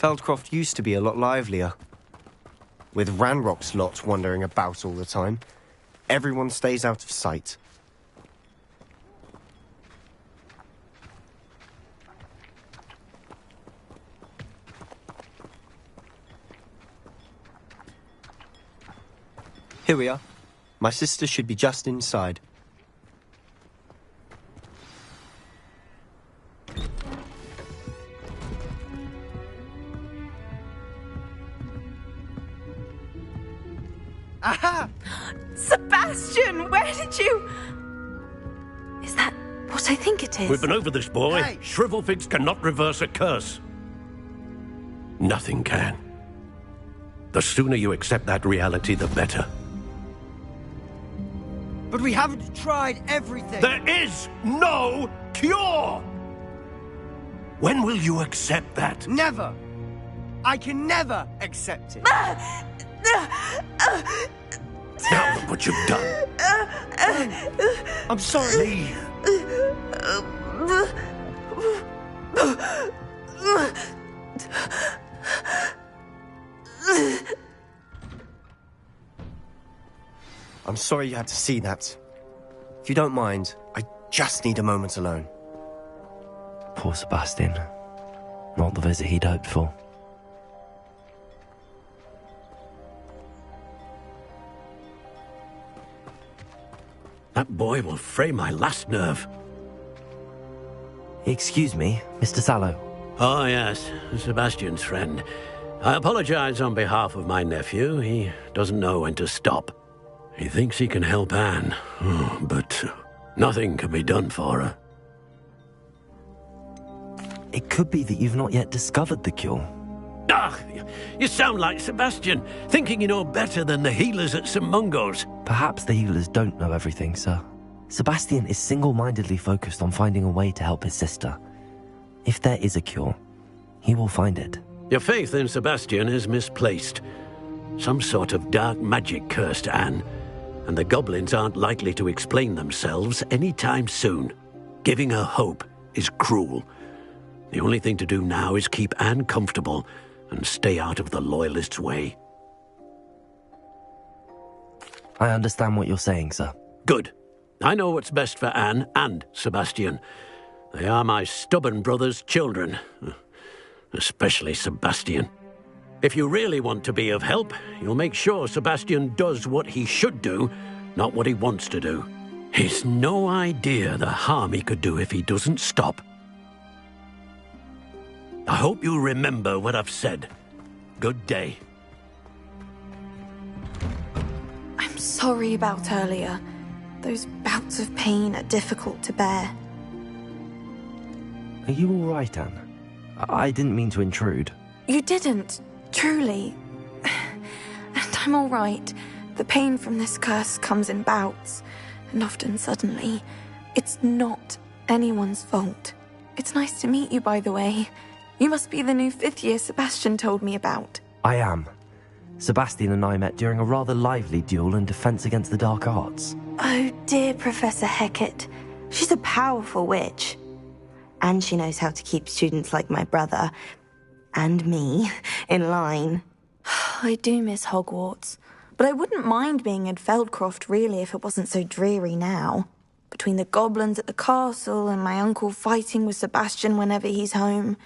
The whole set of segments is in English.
Feldcroft used to be a lot livelier. With Ranrock's lot wandering about all the time, everyone stays out of sight. Here we are. My sister should be just inside. Aha! Sebastian, where did you... Is that what I think it is? We've been over this, boy. Hey. Shrivelfigs cannot reverse a curse. Nothing can. The sooner you accept that reality, the better. But we haven't tried everything. There is no cure! When will you accept that? Never. I can never accept it. Now look what you've done. I'm sorry. Leave. I'm sorry you had to see that. If you don't mind, I just need a moment alone. Poor Sebastian. Not the visit he'd hoped for. That boy will fray my last nerve. Excuse me, Mr. Sallow. Oh, yes, Sebastian's friend. I apologize on behalf of my nephew. He doesn't know when to stop. He thinks he can help Anne, but nothing can be done for her. It could be that you've not yet discovered the cure. Ah, you sound like Sebastian, thinking you know better than the healers at St. Mungo's. Perhaps the healers don't know everything, sir. Sebastian is single-mindedly focused on finding a way to help his sister. If there is a cure, he will find it. Your faith in Sebastian is misplaced. Some sort of dark magic cursed Anne, and the goblins aren't likely to explain themselves anytime soon. Giving her hope is cruel. The only thing to do now is keep Anne comfortable and stay out of the Loyalists' way. I understand what you're saying, sir. Good. I know what's best for Anne and Sebastian. They are my stubborn brother's children. Especially Sebastian. If you really want to be of help, you'll make sure Sebastian does what he should do, not what he wants to do. He's no idea the harm he could do if he doesn't stop. I hope you'll remember what I've said. Good day. I'm sorry about earlier. Those bouts of pain are difficult to bear. Are you all right, Anne? I didn't mean to intrude. You didn't, truly. And I'm all right. The pain from this curse comes in bouts, and often suddenly. It's not anyone's fault. It's nice to meet you, by the way. You must be the new 5th year Sebastian told me about. I am. Sebastian and I met during a rather lively duel in defense against the dark arts. Oh, dear Professor Hecat. She's a powerful witch. And she knows how to keep students like my brother, and me, in line. I do miss Hogwarts, but I wouldn't mind being in Feldcroft, really, if it wasn't so dreary now. Between the goblins at the castle and my uncle fighting with Sebastian whenever he's home,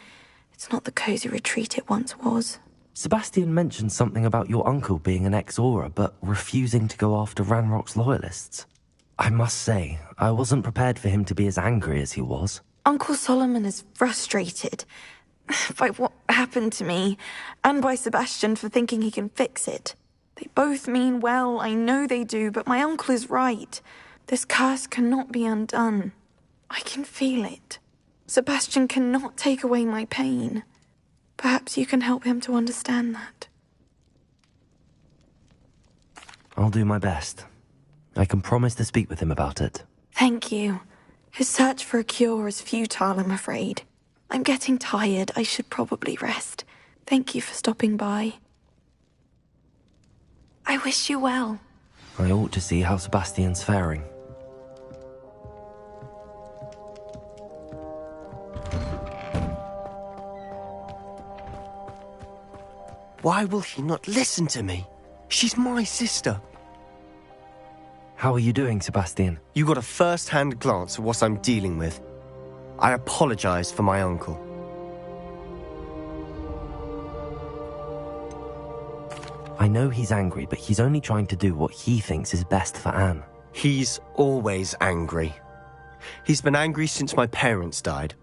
it's not the cosy retreat it once was. Sebastian mentioned something about your uncle being an ex-Auror, but refusing to go after Ranrock's loyalists. I must say, I wasn't prepared for him to be as angry as he was. Uncle Solomon is frustrated by what happened to me, and by Sebastian for thinking he can fix it. They both mean well, I know they do, but my uncle is right. This curse cannot be undone. I can feel it. Sebastian cannot take away my pain. Perhaps you can help him to understand that. I'll do my best. I can promise to speak with him about it. Thank you. His search for a cure is futile, I'm afraid. I'm getting tired. I should probably rest. Thank you for stopping by. I wish you well. I ought to see how Sebastian's faring. Why will he not listen to me? She's my sister. How are you doing, Sebastian? You got a first-hand glance at what I'm dealing with. I apologize for my uncle. I know he's angry, but he's only trying to do what he thinks is best for Anne. He's always angry. He's been angry since my parents died.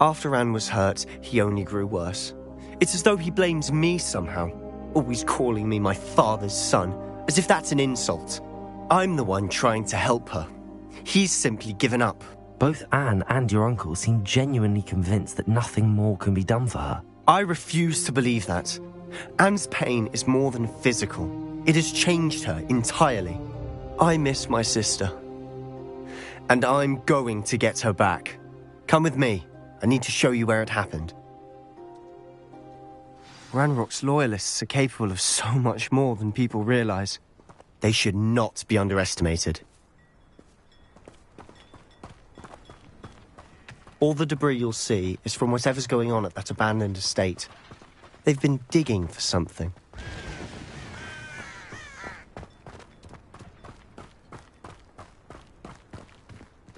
After Anne was hurt, he only grew worse. It's as though he blames me somehow, always calling me my father's son, as if that's an insult. I'm the one trying to help her. He's simply given up. Both Anne and your uncle seem genuinely convinced that nothing more can be done for her. I refuse to believe that. Anne's pain is more than physical. It has changed her entirely. I miss my sister. And I'm going to get her back. Come with me. I need to show you where it happened. Ranrock's loyalists are capable of so much more than people realize. They should not be underestimated. All the debris you'll see is from whatever's going on at that abandoned estate. They've been digging for something.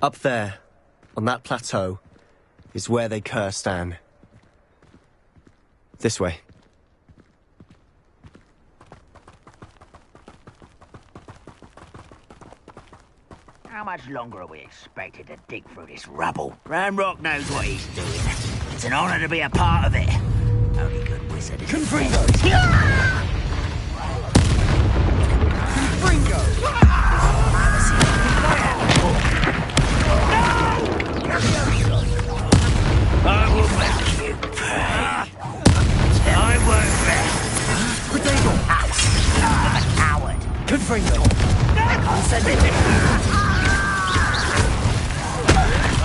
Up there, on that plateau, is where they cursed Anne. This way. How much longer are we expected to dig through this rubble? Ranrock knows what he's doing. It's an honor to be a part of it. Only good wizard is... Confringo! Confringo! I will make you pay. I won't rest. Potato! I'm a coward. Confringo! I'll send it.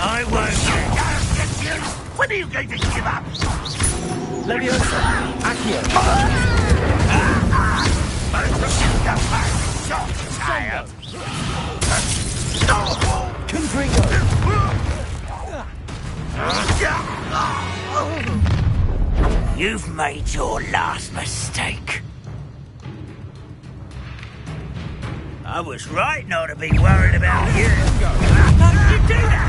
I won't rest. When are you going to give up? Leviosa! Accio! Confringo! You've made your last mistake. I was right not to be worried about you. How did you do that?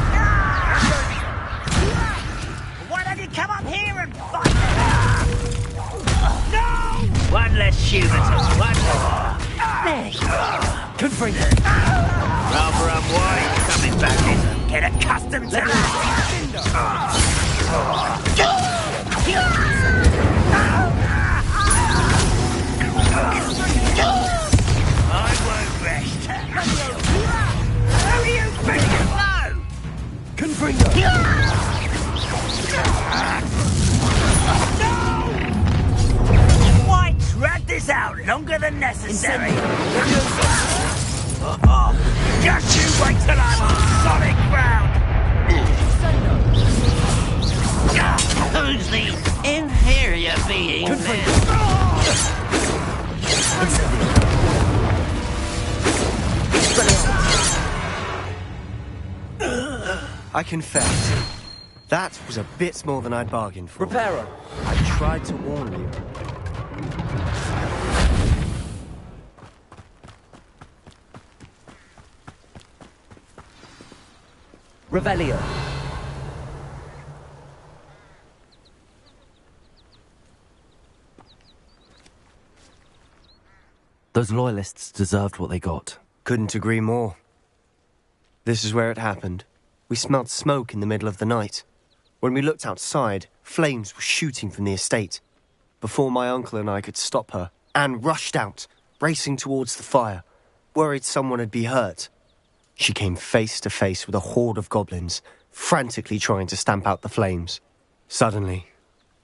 Why don't you come up here and fight? No! One less human, one more. There you go. Confringo! Rather unwise coming back in. Get accustomed to that. I won't rest. How do you think you blow? Confringo! No! Why drag this out longer than necessary? Just you wait till I'm on solid ground! Who's the inferior being I confess, that was a bit more than I'd bargained for. Reparo! I tried to warn you. Revelio! Those loyalists deserved what they got. Couldn't agree more. This is where it happened. We smelled smoke in the middle of the night. When we looked outside, flames were shooting from the estate. Before my uncle and I could stop her, Anne rushed out, racing towards the fire, worried someone had been hurt. She came face to face with a horde of goblins, frantically trying to stamp out the flames. Suddenly,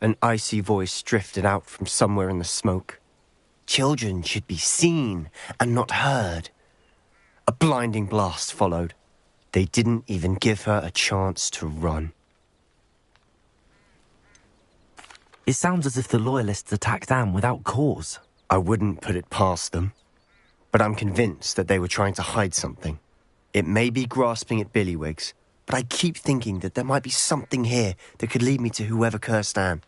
an icy voice drifted out from somewhere in the smoke. Children should be seen and not heard. A blinding blast followed. They didn't even give her a chance to run. It sounds as if the loyalists attacked Anne without cause. I wouldn't put it past them, but I'm convinced that they were trying to hide something. It may be grasping at billywhigs, but I keep thinking that there might be something here that could lead me to whoever cursed Anne.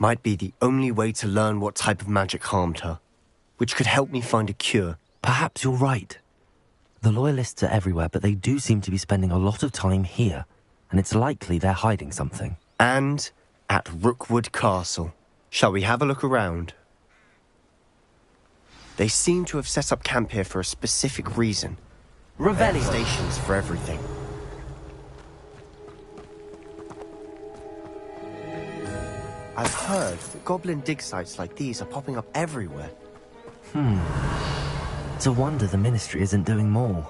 might be the only way to learn what type of magic harmed her, which could help me find a cure. Perhaps you're right. The Loyalists are everywhere, but they do seem to be spending a lot of time here, and it's likely they're hiding something. And at Rookwood Castle. Shall we have a look around? They seem to have set up camp here for a specific reason. Revelio. Stations for everything. I've heard that goblin dig sites like these are popping up everywhere. It's a wonder the Ministry isn't doing more.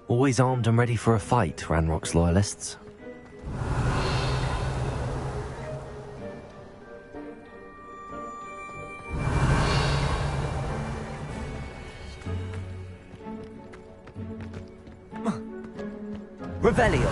Always armed and ready for a fight, Ranrock's Loyalists. Revelio.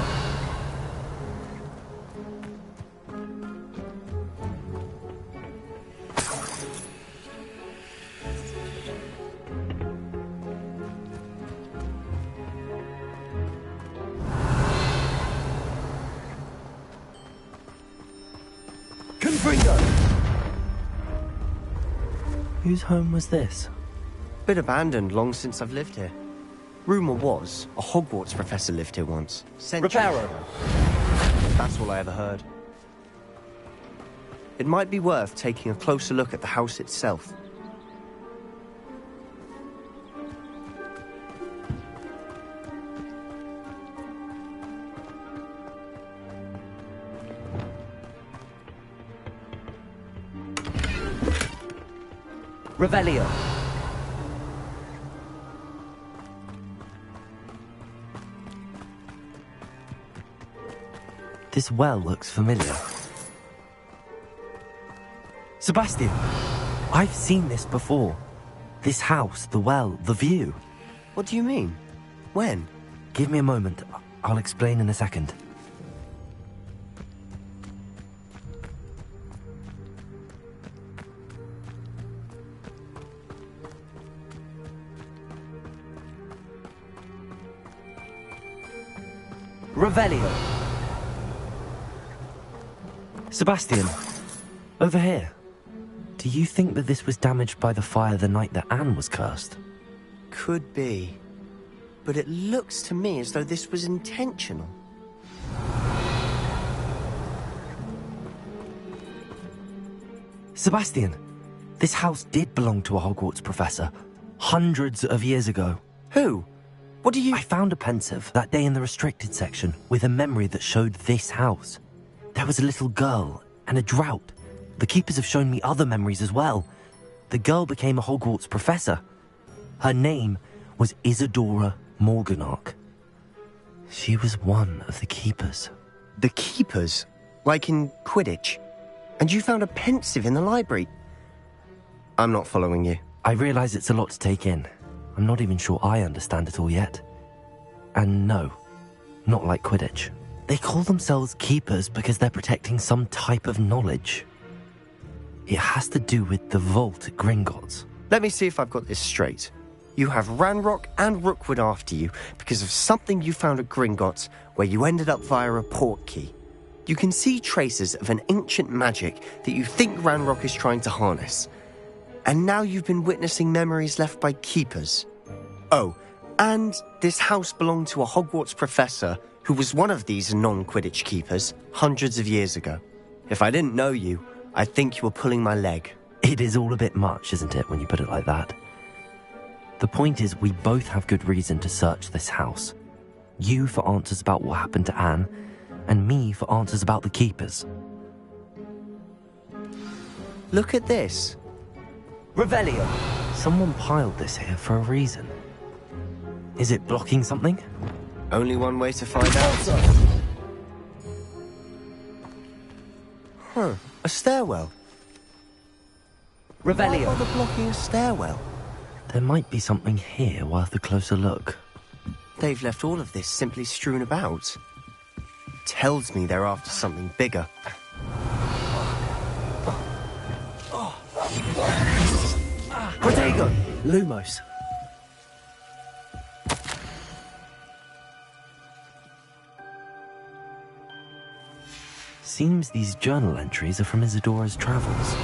Confringo. Whose home was this? Been abandoned long since I've lived here. Rumour was, a Hogwarts professor lived here once. Reparo. That's all I ever heard. It might be worth taking a closer look at the house itself. Revelio. This well looks familiar. Sebastian, I've seen this before. This house, the well, the view. What do you mean? When? Give me a moment. I'll explain in a second. Revelio. Sebastian, over here. Do you think that this was damaged by the fire the night that Anne was cursed? Could be. But it looks to me as though this was intentional. Sebastian, this house did belong to a Hogwarts professor, hundreds of years ago. Who? What do you... I found a pensive that day in the restricted section with a memory that showed this house. There was a little girl and a drought. The keepers have shown me other memories as well. The girl became a Hogwarts professor. Her name was Isadora Morganach. She was one of the keepers. The keepers? Like in Quidditch? And you found a pensive in the library? I'm not following you. I realize it's a lot to take in. I'm not even sure I understand it all yet. And no, not like Quidditch. They call themselves keepers because they're protecting some type of knowledge. It has to do with the vault at Gringotts. Let me see if I've got this straight. You have Ranrock and Rookwood after you because of something you found at Gringotts where you ended up via a portkey. You can see traces of an ancient magic that you think Ranrock is trying to harness. And now you've been witnessing memories left by keepers. Oh, and this house belonged to a Hogwarts professor who was one of these non-Quidditch keepers hundreds of years ago. If I didn't know you, I'd think you were pulling my leg. It is all a bit much, isn't it, when you put it like that? The point is, we both have good reason to search this house. You for answers about what happened to Anne, and me for answers about the keepers. Look at this. Revelio. Someone piled this here for a reason. Is it blocking something? Only one way to find out. Huh, a stairwell. Revelio. Why bother blocking a stairwell? There might be something here worth a closer look. They've left all of this simply strewn about. Tells me they're after something bigger. Protego! Lumos. Seems these journal entries are from Isadora's travels.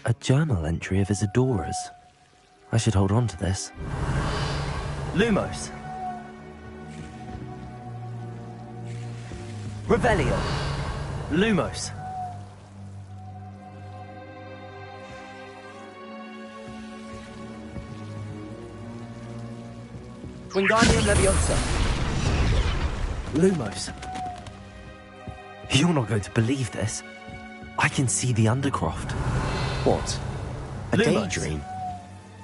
A journal entry of Isadora's. I should hold on to this. Lumos. Revelio. Lumos. Wingardium Leviosa. Lumos. You're not going to believe this. I can see the Undercroft. What? A Lumos. daydream?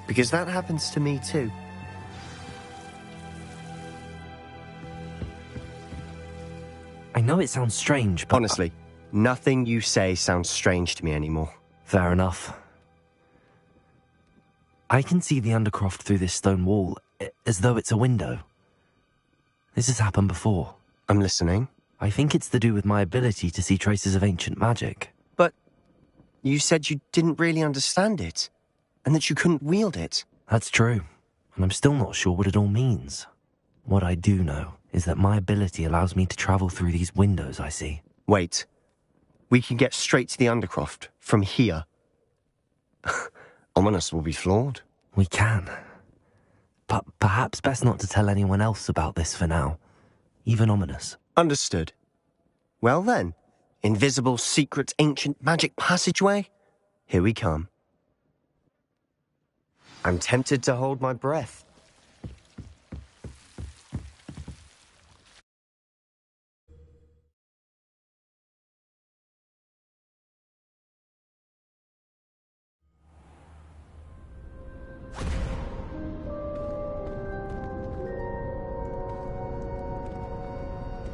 Because that happens to me too. I know it sounds strange, but... Honestly, nothing you say sounds strange to me anymore. Fair enough. I can see the Undercroft through this stone wall, as though it's a window. This has happened before. I'm listening. I think it's to do with my ability to see traces of ancient magic. But you said you didn't really understand it, and that you couldn't wield it. That's true, and I'm still not sure what it all means. What I do know is that my ability allows me to travel through these windows I see. Wait. We can get straight to the Undercroft from here. Ominis will be floored. We can. But perhaps best not to tell anyone else about this for now. Even Ominis. Understood. Well then, invisible, secret, ancient magic passageway? Here we come. I'm tempted to hold my breath.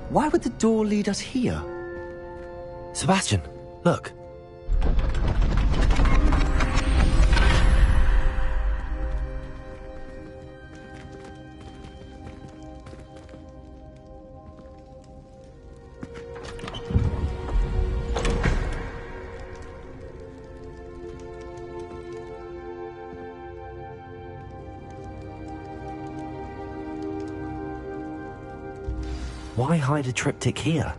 Why would the door lead us here? Sebastian, look. Why hide a triptych here?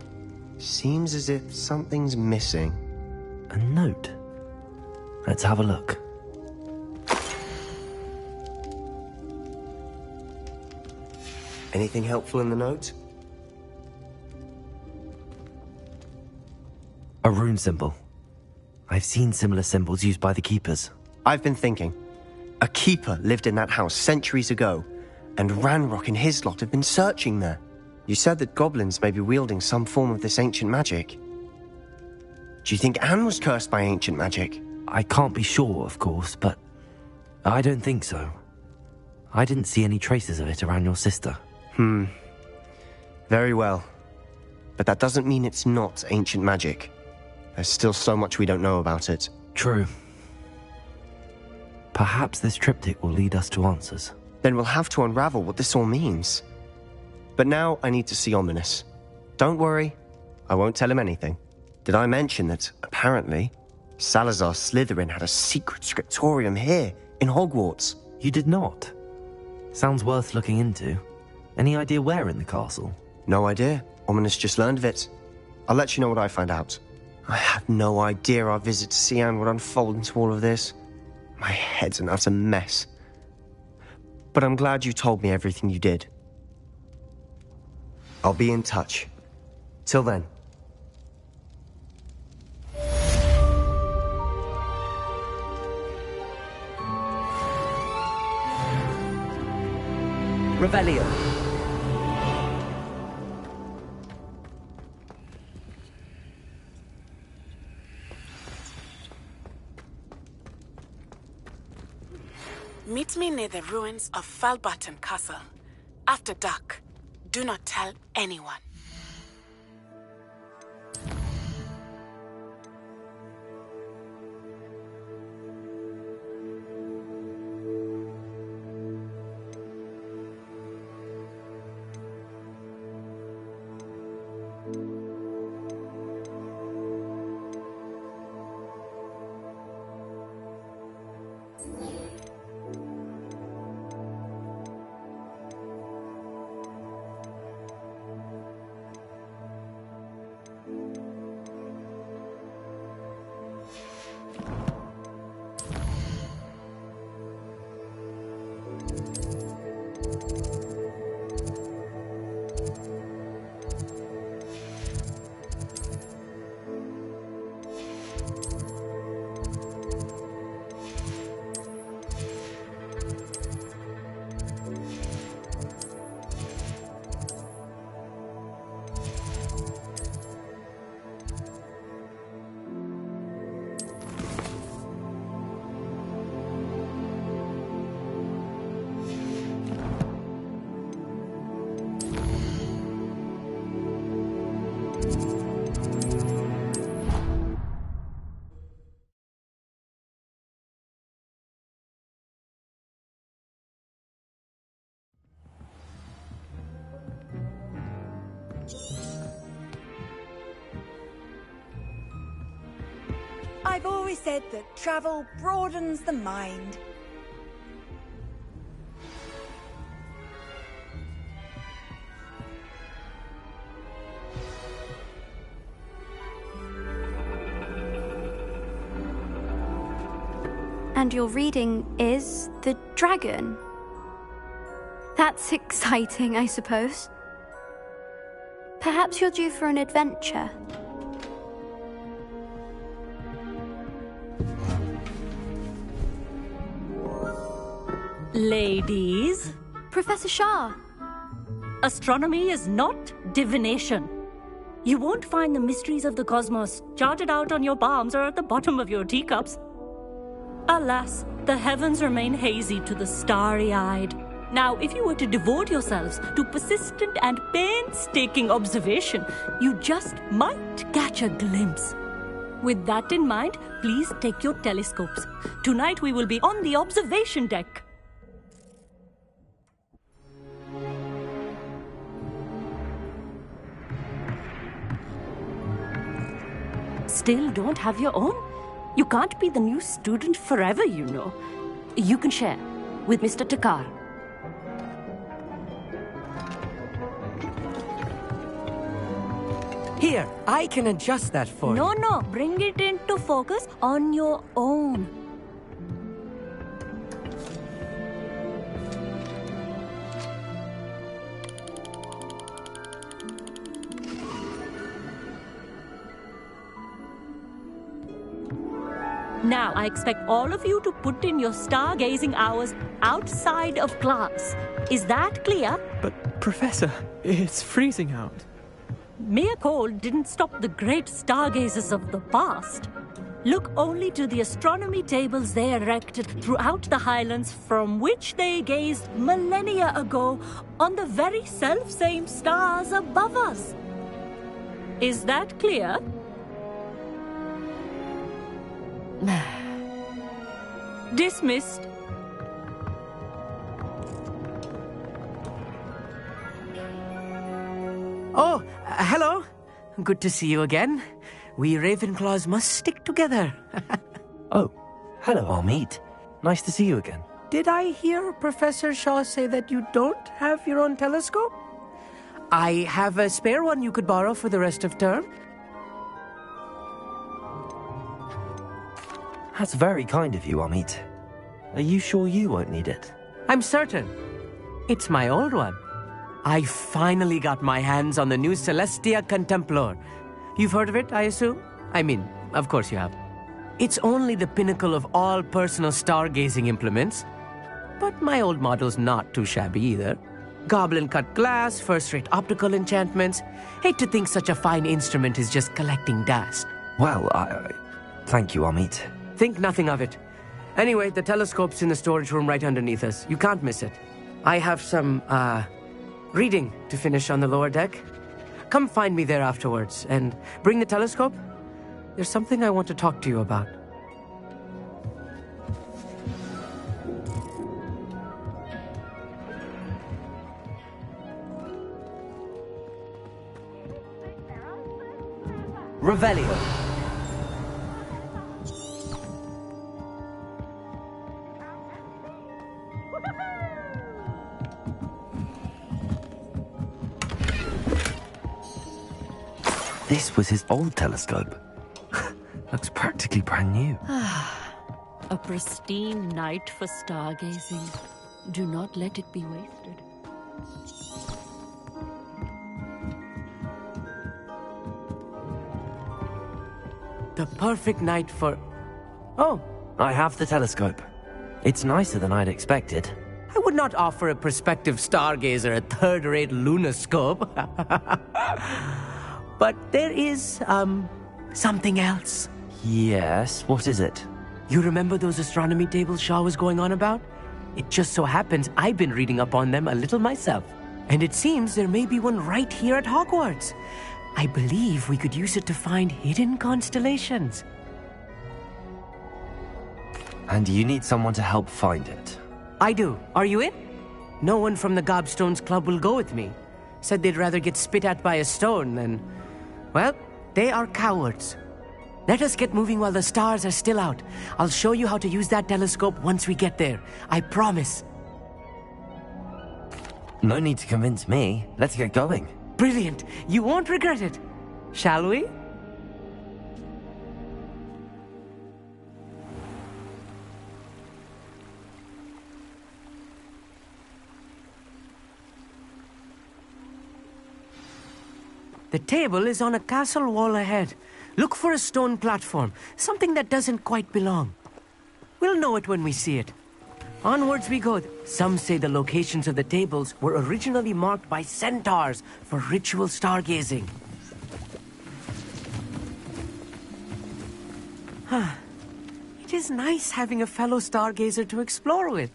Seems as if something's missing. A note. Let's have a look. Anything helpful in the note? A rune symbol. I've seen similar symbols used by the keepers. I've been thinking. A keeper lived in that house centuries ago, and Ranrock and his lot have been searching there. You said that goblins may be wielding some form of this ancient magic. Do you think Anne was cursed by ancient magic? I can't be sure, of course, but I don't think so. I didn't see any traces of it around your sister. Very well. But that doesn't mean it's not ancient magic. There's still so much we don't know about it. True. Perhaps this triptych will lead us to answers. Then we'll have to unravel what this all means. But now I need to see Ominis. Don't worry, I won't tell him anything. Did I mention that, apparently, Salazar Slytherin had a secret scriptorium here, in Hogwarts? You did not? Sounds worth looking into. Any idea where in the castle? No idea. Ominis just learned of it. I'll let you know what I find out. I had no idea our visit to Cian would unfold into all of this. My head's an utter mess. But I'm glad you told me everything you did. I'll be in touch. Till then. Revelio. Meet me near the ruins of Falbaton Castle. After dark. Do not tell anyone. always said that travel broadens the mind. And your reading is The Dragon. That's exciting, I suppose. Perhaps you're due for an adventure. Ladies. Professor Shah. Astronomy is not divination. You won't find the mysteries of the cosmos charted out on your palms or at the bottom of your teacups. Alas, the heavens remain hazy to the starry-eyed. Now, if you were to devote yourselves to persistent and painstaking observation, you just might catch a glimpse. With that in mind, please take your telescopes. Tonight we will be on the observation deck. Still don't have your own? You can't be the new student forever, you know. You can share with Mr. Takar. Here, I can adjust that for you. No, bring it into focus on your own. Now, I expect all of you to put in your stargazing hours outside of class. Is that clear? But, Professor, it's freezing out. Mere cold didn't stop the great stargazers of the past. Look only to the astronomy tables they erected throughout the Highlands from which they gazed millennia ago on the very self-same stars above us. Is that clear? Dismissed. Oh, hello. Good to see you again. We Ravenclaws must stick together. Oh, hello, Amit. Nice to see you again. Did I hear Professor Shaw say that you don't have your own telescope? I have a spare one you could borrow for the rest of term. That's very kind of you, Amit. Are you sure you won't need it? I'm certain. It's my old one. I finally got my hands on the new Celestia Contemplor. You've heard of it, I assume? I mean, of course you have. It's only the pinnacle of all personal stargazing implements. But my old model's not too shabby either. Goblin-cut glass, first-rate optical enchantments. Hate to think such a fine instrument is just collecting dust. Well, thank you, Amit. Think nothing of it. Anyway, the telescope's in the storage room right underneath us. You can't miss it. I have some, reading to finish on the lower deck. Come find me there afterwards, and bring the telescope. There's something I want to talk to you about. Revelio. This was his old telescope. Looks practically brand new. A pristine night for stargazing. Do not let it be wasted. The perfect night for... Oh. I have the telescope. It's nicer than I'd expected. I would not offer a prospective stargazer a third-rate lunoscope. But there is, something else. Yes, what is it? You remember those astronomy tables Shaw was going on about? It just so happens I've been reading up on them a little myself. And it seems there may be one right here at Hogwarts. I believe we could use it to find hidden constellations. And you need someone to help find it? I do. Are you in? No one from the Gobstones Club will go with me. Said they'd rather get spit at by a stone than... Well, they are cowards. Let us get moving while the stars are still out. I'll show you how to use that telescope once we get there. I promise. No need to convince me. Let's get going. Brilliant. You won't regret it. Shall we? The table is on a castle wall ahead. Look for a stone platform, something that doesn't quite belong. We'll know it when we see it. Onwards we go. Some say the locations of the tables were originally marked by centaurs for ritual stargazing. It is nice having a fellow stargazer to explore with.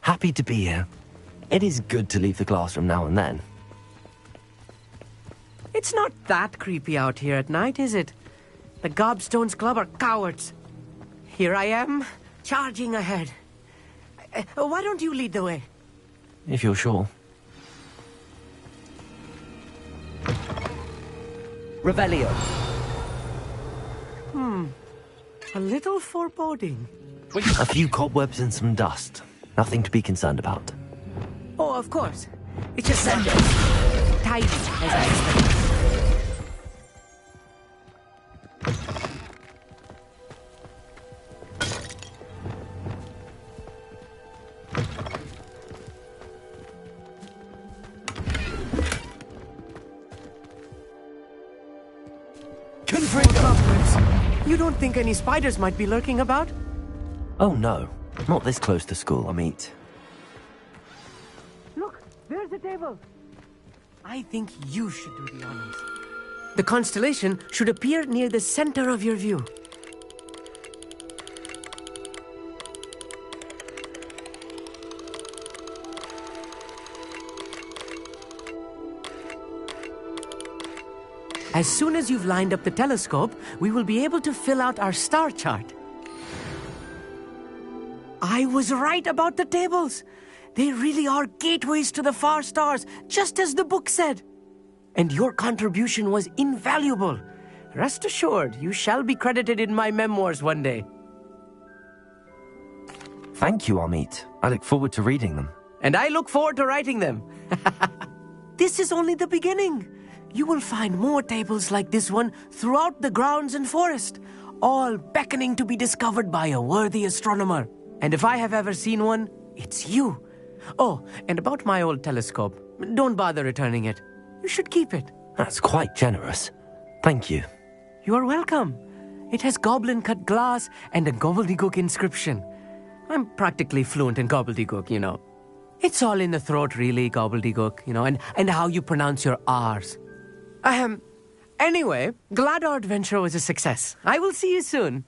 Happy to be here. It is good to leave the classroom now and then. It's not that creepy out here at night, is it? The Gobstones Club are cowards. Here I am, charging ahead. Why don't you lead the way? If you're sure. Revelio. A little foreboding. A few cobwebs and some dust. Nothing to be concerned about. Oh, of course. It's just tidy, as I expected. You don't think any spiders might be lurking about? Oh no, not this close to school, Amit. Look, there's a table. I think you should do the honors. The constellation should appear near the center of your view. As soon as you've lined up the telescope, we will be able to fill out our star chart. I was right about the tables. They really are gateways to the far stars, just as the book said. And your contribution was invaluable. Rest assured, you shall be credited in my memoirs one day. Thank you, Amit. I look forward to reading them. And I look forward to writing them. This is only the beginning. You will find more tables like this one throughout the grounds and forest, all beckoning to be discovered by a worthy astronomer. And if I have ever seen one, it's you. Oh, and about my old telescope, don't bother returning it. You should keep it. That's quite generous. Thank you. You are welcome. It has goblin-cut glass and a gobbledygook inscription. I'm practically fluent in gobbledygook, you know. It's all in the throat, really, gobbledygook, you know, and how you pronounce your R's. Anyway, glad our adventure was a success. I will see you soon.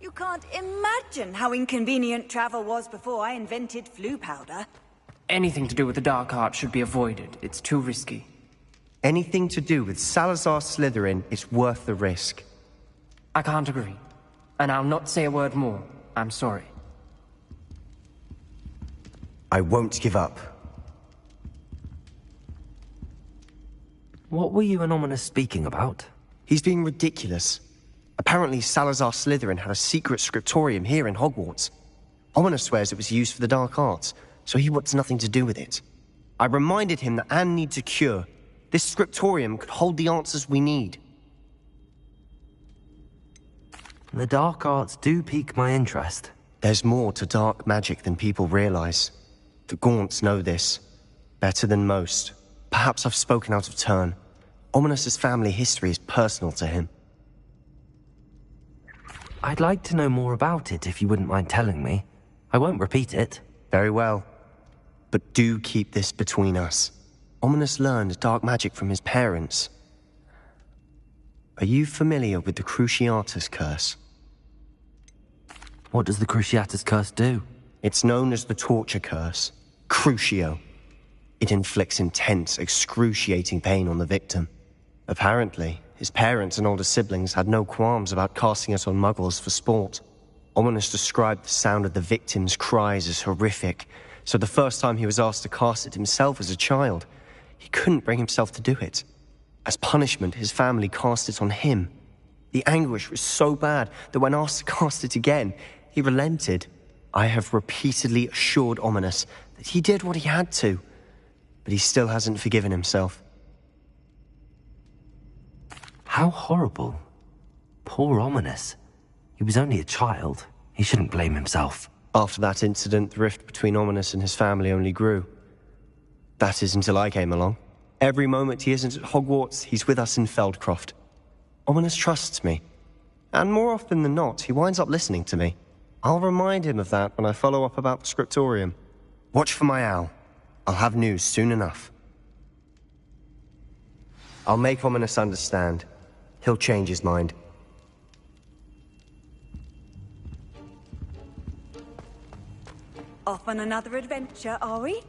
You can't imagine how inconvenient travel was before I invented flu powder. Anything to do with the dark art should be avoided. It's too risky. Anything to do with Salazar Slytherin is worth the risk. I can't agree. And I'll not say a word more. I'm sorry. I won't give up. What were you and Ominous speaking about? He's being ridiculous. Apparently Salazar Slytherin had a secret scriptorium here in Hogwarts. Ominous swears it was used for the dark arts, so he wants nothing to do with it. I reminded him that Anne needs a cure, This scriptorium could hold the answers we need. The dark arts do pique my interest. There's more to dark magic than people realize. The Gaunts know this. Better than most. Perhaps I've spoken out of turn. Ominos's family history is personal to him. I'd like to know more about it if you wouldn't mind telling me. I won't repeat it. Very well. But do keep this between us. Ominos learned dark magic from his parents. Are you familiar with the Cruciatus Curse? What does the Cruciatus Curse do? It's known as the Torture Curse. Crucio. It inflicts intense, excruciating pain on the victim. Apparently, his parents and older siblings had no qualms about casting it on muggles for sport. Ominos described the sound of the victim's cries as horrific, so the first time he was asked to cast it himself as a child, he couldn't bring himself to do it. As punishment, his family cast it on him. The anguish was so bad that when asked to cast it again, he relented. I have repeatedly assured Ominos that he did what he had to, but he still hasn't forgiven himself. How horrible. Poor Ominos. He was only a child. He shouldn't blame himself. After that incident, the rift between Ominos and his family only grew. That is until I came along. Every moment he isn't at Hogwarts, he's with us in Feldcroft. Ominos trusts me. And more often than not, he winds up listening to me. I'll remind him of that when I follow up about the scriptorium. Watch for my owl. I'll have news soon enough. I'll make Ominos understand. He'll change his mind. Off on another adventure, are we?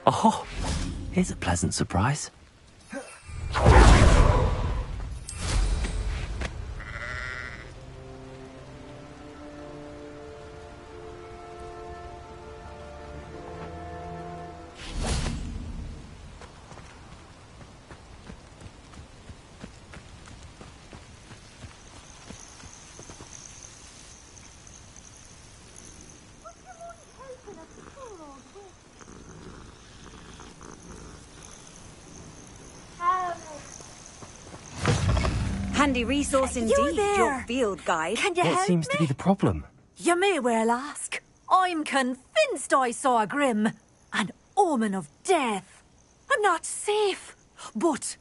Oh, here's a pleasant surprise. Handy resource indeed, your field guide. Can you What help seems me? to be the problem? You may well ask. I'm convinced I saw a Grim, an omen of death. I'm not safe. But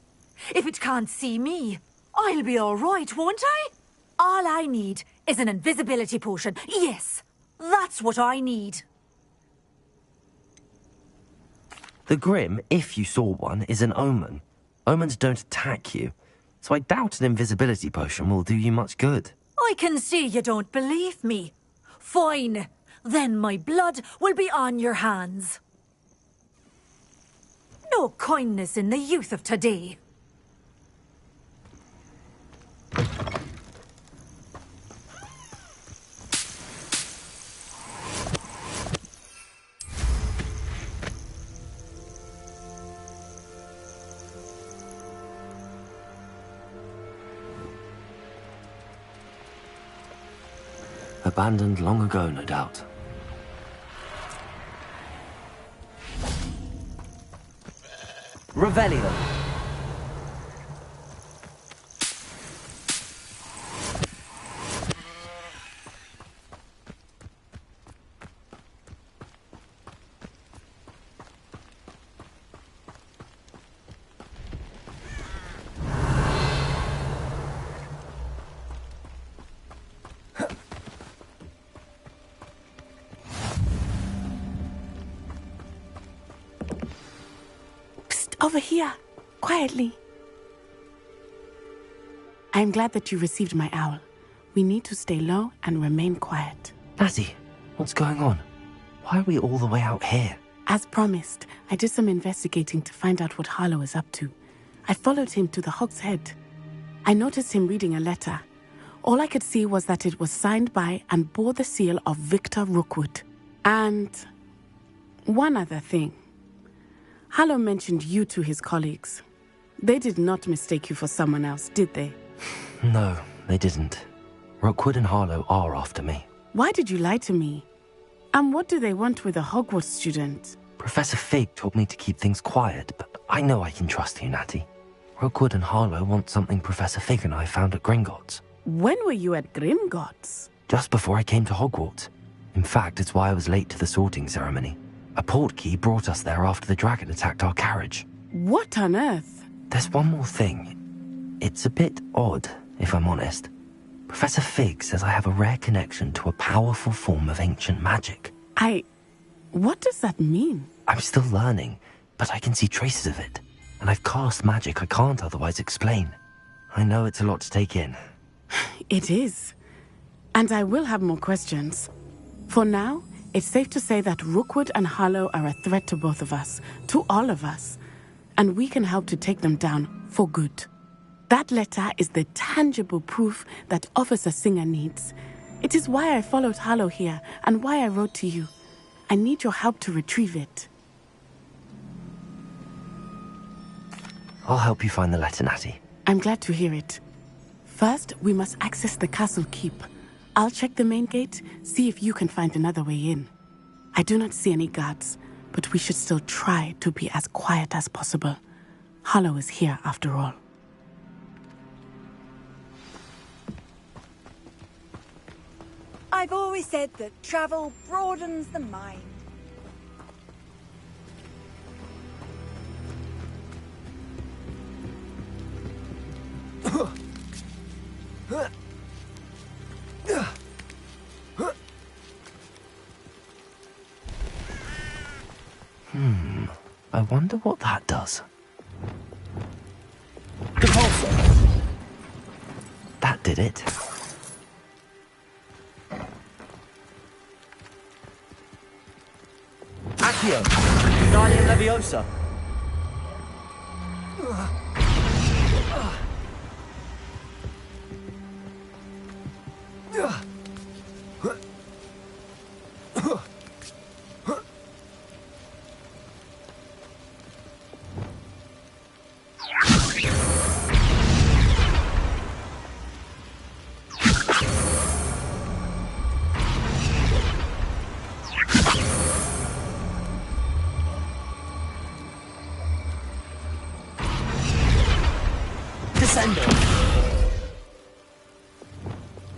if it can't see me, I'll be all right, won't I? All I need is an invisibility potion. Yes, that's what I need. The Grim, if you saw one, is an omen. Omens don't attack you, so I doubt an invisibility potion will do you much good. I can see you don't believe me. Fine. Then my blood will be on your hands. No kindness in the youth of today. A Abandoned long ago, no doubt. Revelio. Over here, quietly. I am glad that you received my owl. We need to stay low and remain quiet. Natty, what's going on? Why are we all the way out here? As promised, I did some investigating to find out what Harlow is up to. I followed him to the Hog's Head. I noticed him reading a letter. All I could see was that it was signed by and bore the seal of Victor Rookwood. And one other thing. Harlow mentioned you to his colleagues. They did not mistake you for someone else, did they? No, they didn't. Rookwood and Harlow are after me. Why did you lie to me? And what do they want with a Hogwarts student? Professor Fig told me to keep things quiet, but I know I can trust you, Natty. Rookwood and Harlow want something Professor Fig and I found at Gringotts. When were you at Gringotts? Just before I came to Hogwarts. In fact, it's why I was late to the sorting ceremony. A portkey brought us there after the dragon attacked our carriage. What on earth? There's one more thing. It's a bit odd, if I'm honest. Professor Fig says I have a rare connection to a powerful form of ancient magic. What does that mean? I'm still learning, but I can see traces of it. And I've cast magic I can't otherwise explain. I know it's a lot to take in. It is. And I will have more questions. For now, it's safe to say that Rookwood and Harlow are a threat to both of us, to all of us, and we can help to take them down for good. That letter is the tangible proof that Officer Singer needs. It is why I followed Harlow here and why I wrote to you. I need your help to retrieve it. I'll help you find the letter, Natty. I'm glad to hear it. First, we must access the castle keep. I'll check the main gate, see if you can find another way in. I do not see any guards, but we should still try to be as quiet as possible. Harlow is here after all. I've always said that travel broadens the mind. I wonder what that does. That did it. Accio! Guardian Leviosa!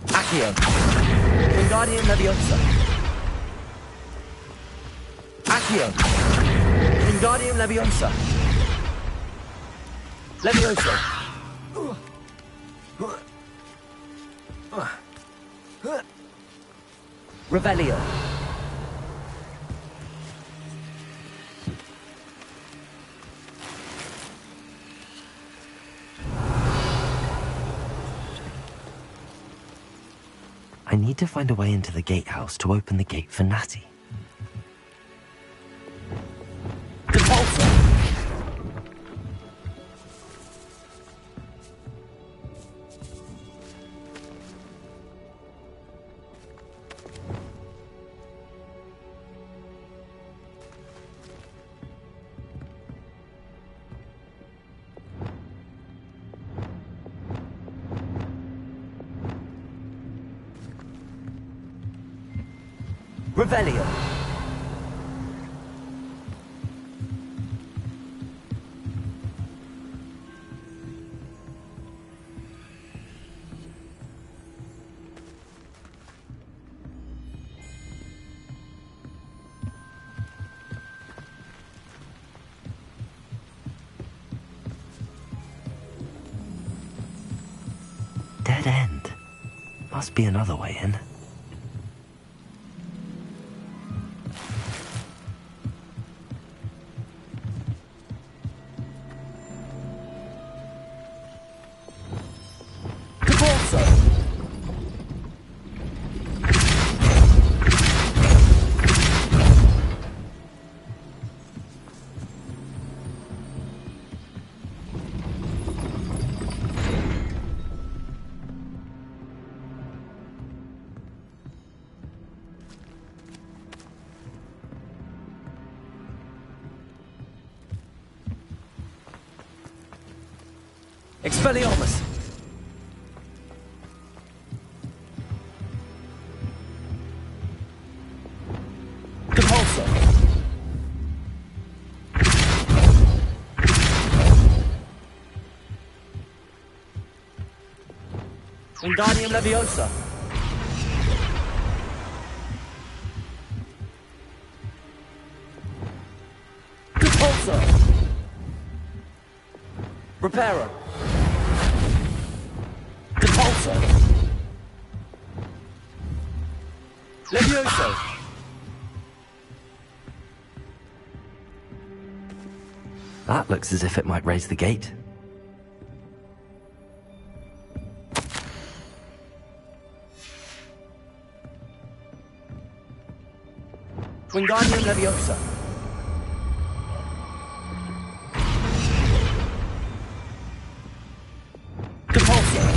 Accio! Wingardium Leviosa! Accio! Wingardium Leviosa! Leviosa! Revelio! I need to find a way into the gatehouse to open the gate for Natty. Revelio. Dead end. Must be another way in. Expelliarmus! Compulsor! Wingardium Leviosa! Compulsor! Reparo! Compulsor! Levioso! That looks as if it might raise the gate. Wingardium Leviosa! Compulsor!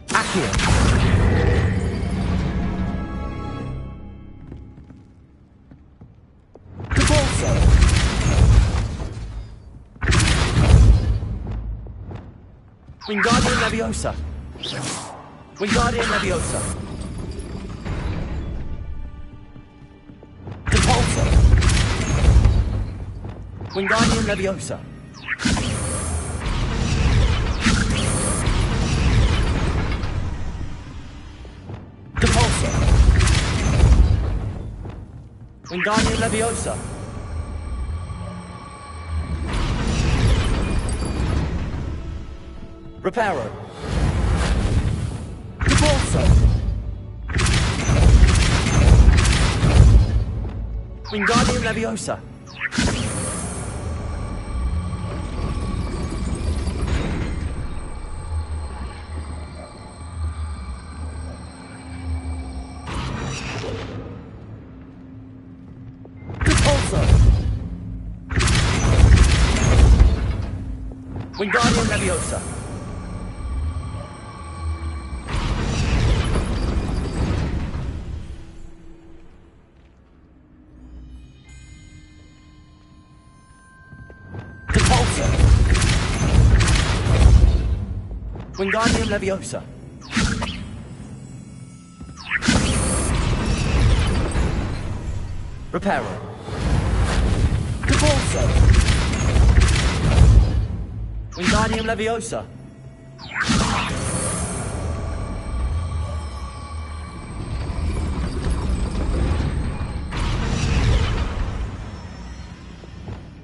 Accio! Compulsor! Wingardium Leviosa! Wingardium Leviosa! Compulsor! Wingardium Leviosa! Compulsor! Wingardium Leviosa! Reparo! Compulsor! Wingardium Leviosa! Compulsor! Wingardium Leviosa! Wingardium Leviosa! Reparo! Compulsor! Wingardium Leviosa!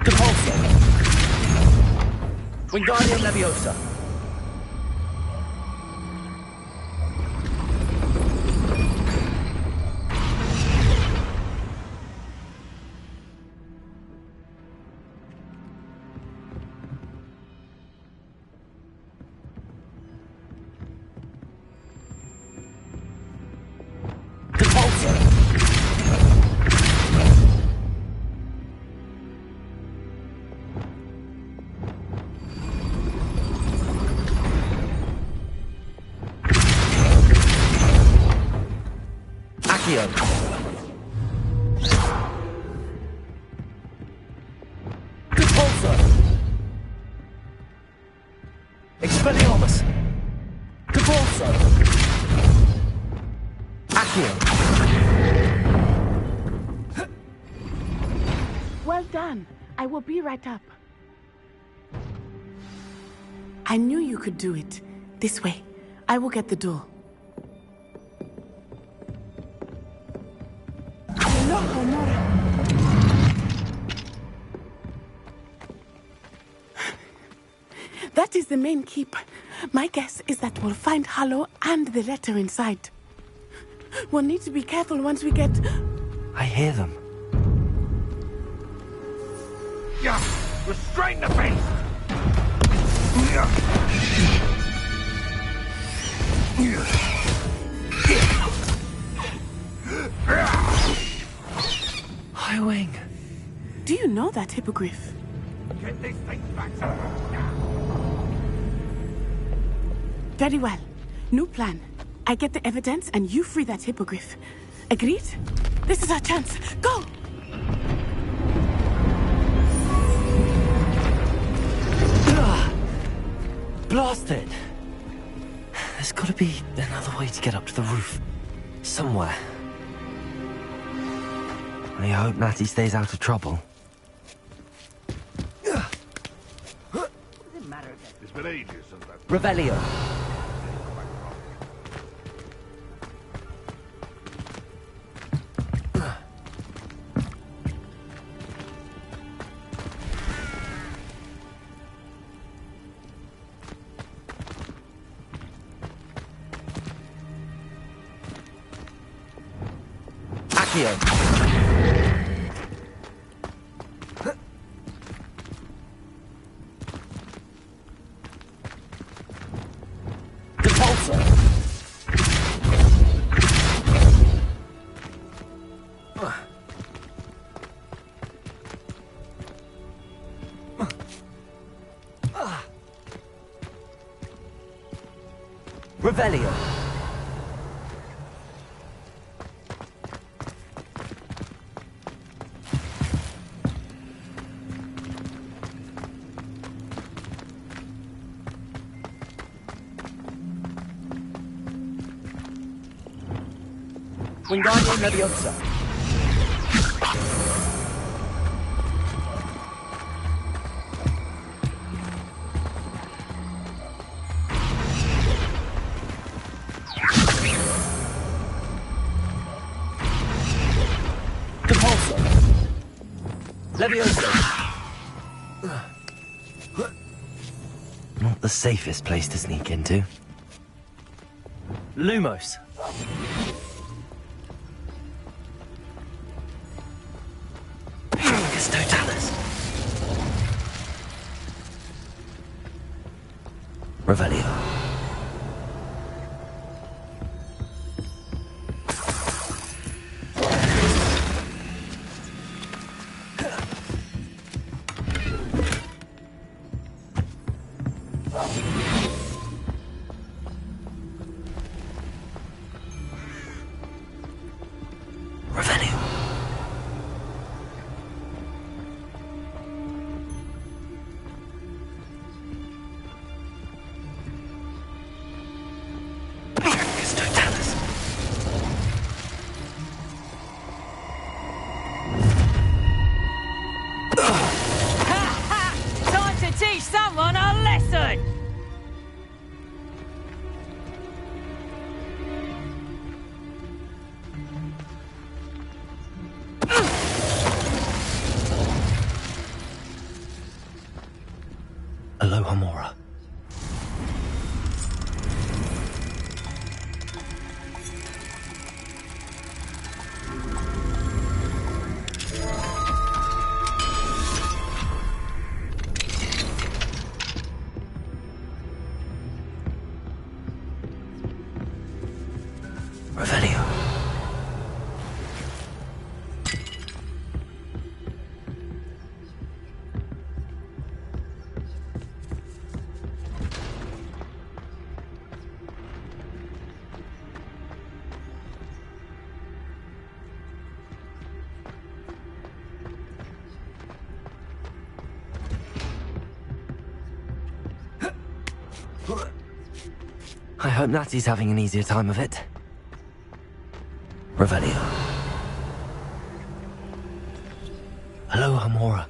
Compulsor! Wingardium Leviosa! done. I will be right up. I knew you could do it. This way. I will get the door. Hello, Homura. That is the main keep. My guess is that we'll find Harlow and the letter inside. We'll need to be careful once we get... I hear them. Yeah, restrain the beast! Highwing. Do you know that hippogriff? Get these things back to me. Very well. New plan. I get the evidence and you free that hippogriff. Agreed? This is our chance. Go! Blasted! There's gotta be another way to get up to the roof. Somewhere. I hope Natty stays out of trouble. It's been ages since that... Revelio. Accio. Revelio. Wingardium Leviosa. Leviosa. Not the safest place to sneak into. Lumos. Totalis. Revelio. Teach someone a lesson! Alohomora. Revelio. I hope Natty's having an easier time of it. Revelio. Alohomora.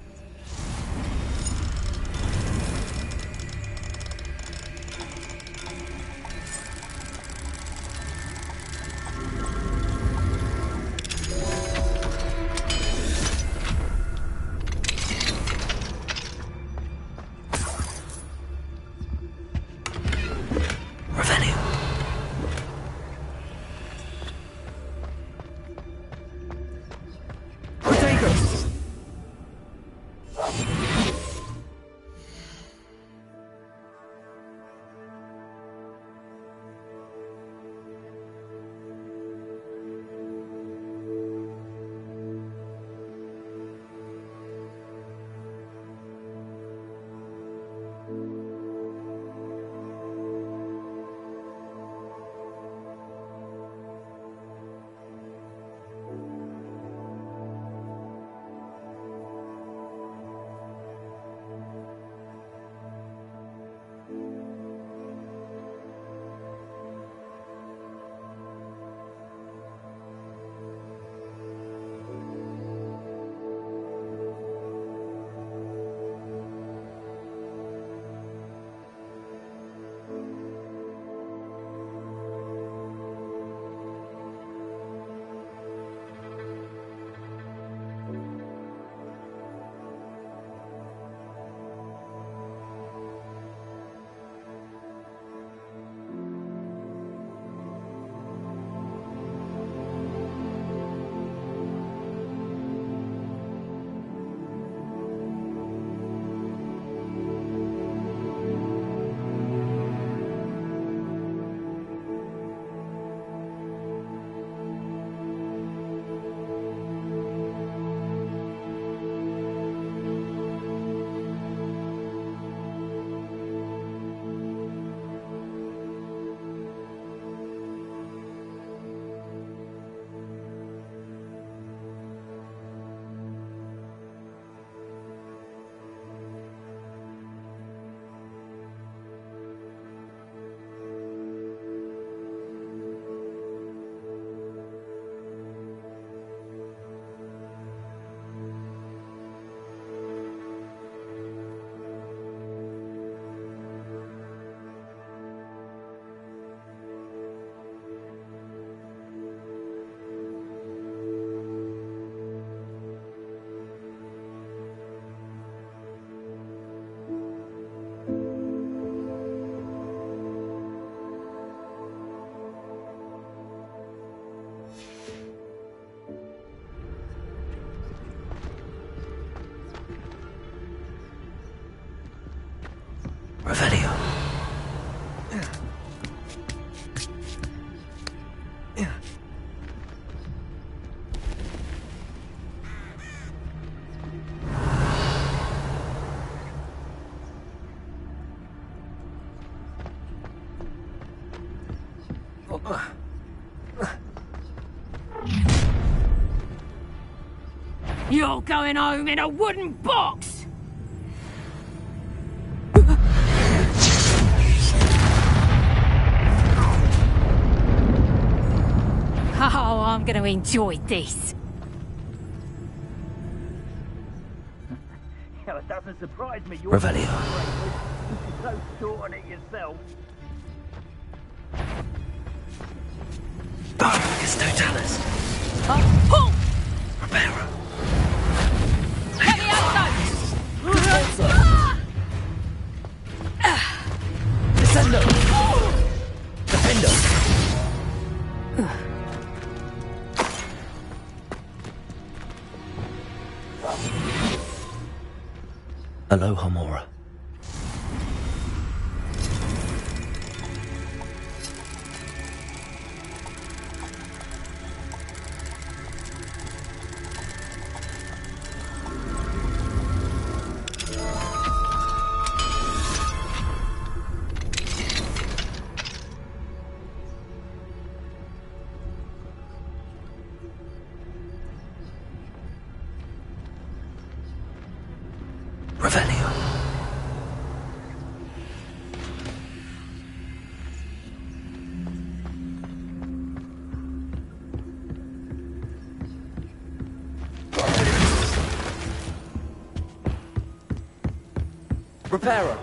Revelio. You're going home in a wooden box! Oh, I'm going to enjoy this. It doesn't surprise me you're Revelio. so short on it yourself. Darkus Totalis. Pull! Reparo. Heavy Descendo. Defendo. Aloha Mora. Revelio. Reparo.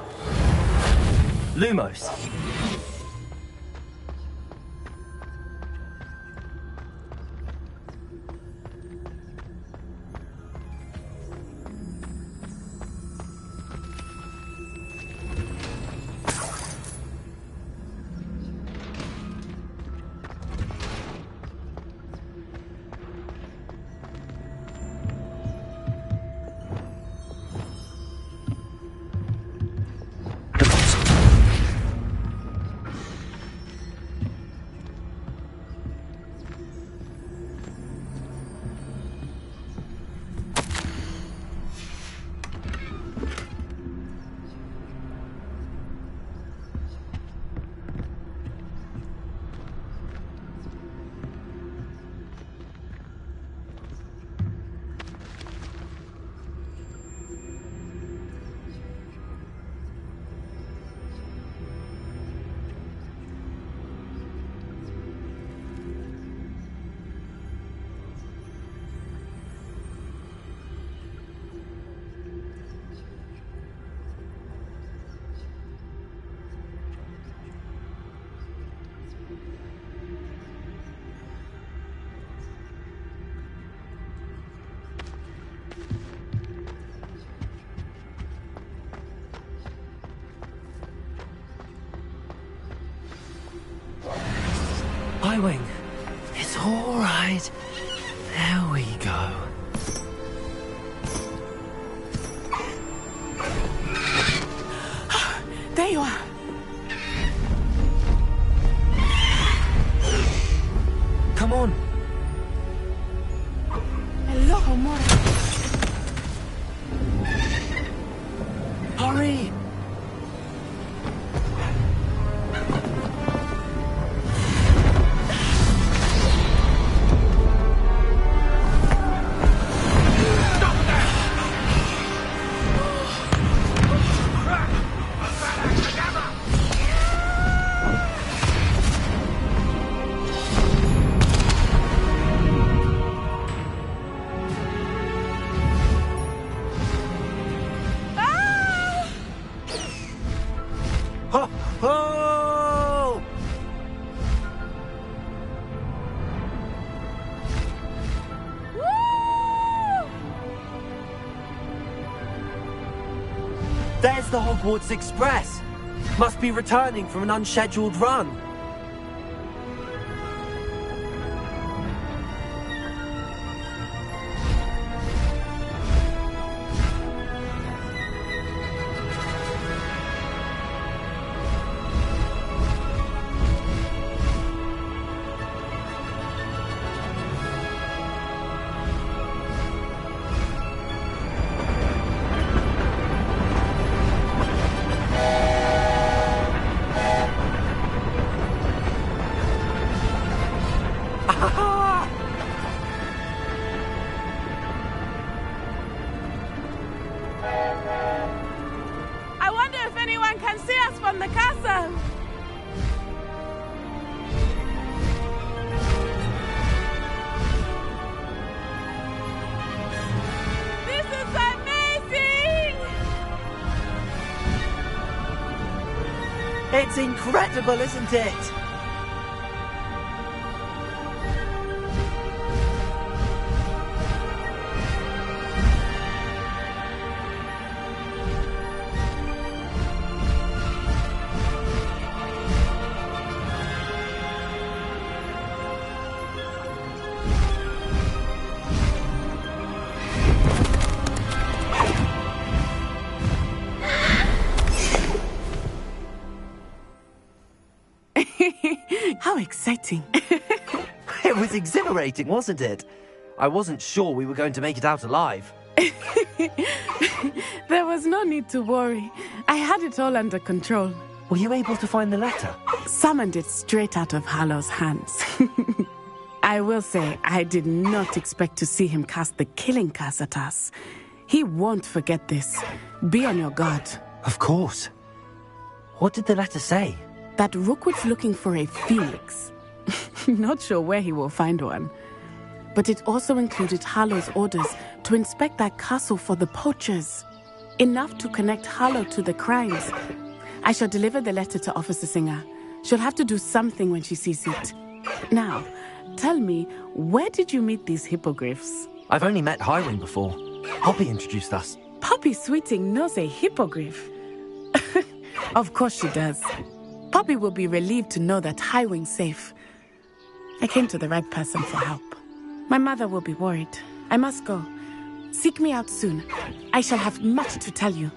Lumos. Highwing. It's all right. There we go. There you are. Come on. Aloha Mora. Hurry. Oh! There's the Hogwarts Express. Must be returning from an unscheduled run. on the castle! This is amazing! It's incredible, isn't it? How exciting. It was exhilarating, wasn't it? I wasn't sure we were going to make it out alive. There was no need to worry. I had it all under control. Were you able to find the letter? Summoned it straight out of Hallow's hands. I will say, I did not expect to see him cast the killing curse at us. He won't forget this. Be on your guard. Of course. What did the letter say? That Rookwood's looking for a phoenix. Not sure where he will find one. But it also included Hallow's orders to inspect that castle for the poachers. Enough to connect Hallow to the crimes. I shall deliver the letter to Officer Singer. She'll have to do something when she sees it. Now, tell me, where did you meet these hippogriffs? I've only met Highwing before. Poppy introduced us. Poppy Sweeting knows a hippogriff. Of course she does. Poppy will be relieved to know that Highwing's safe. I came to the right person for help. My mother will be worried. I must go. Seek me out soon. I shall have much to tell you.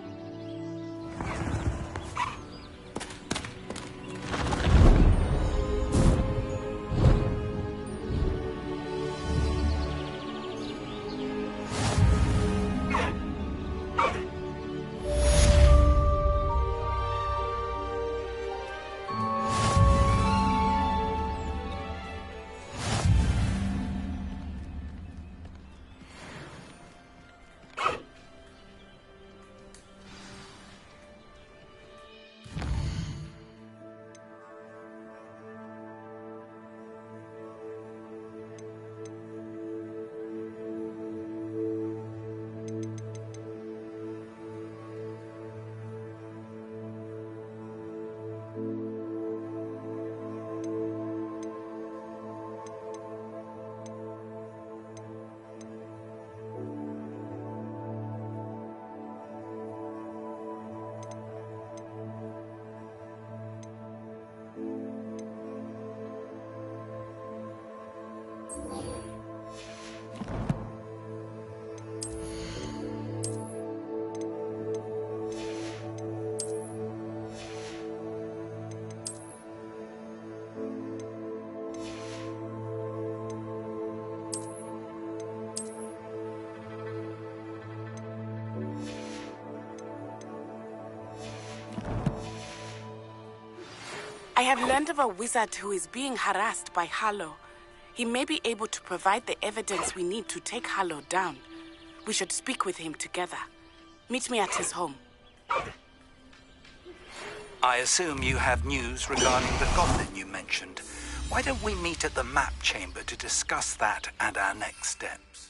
I have learned of a wizard who is being harassed by Hallow. He may be able to provide the evidence we need to take Hallow down. We should speak with him together. Meet me at his home. I assume you have news regarding the goblin you mentioned. Why don't we meet at the map chamber to discuss that and our next steps?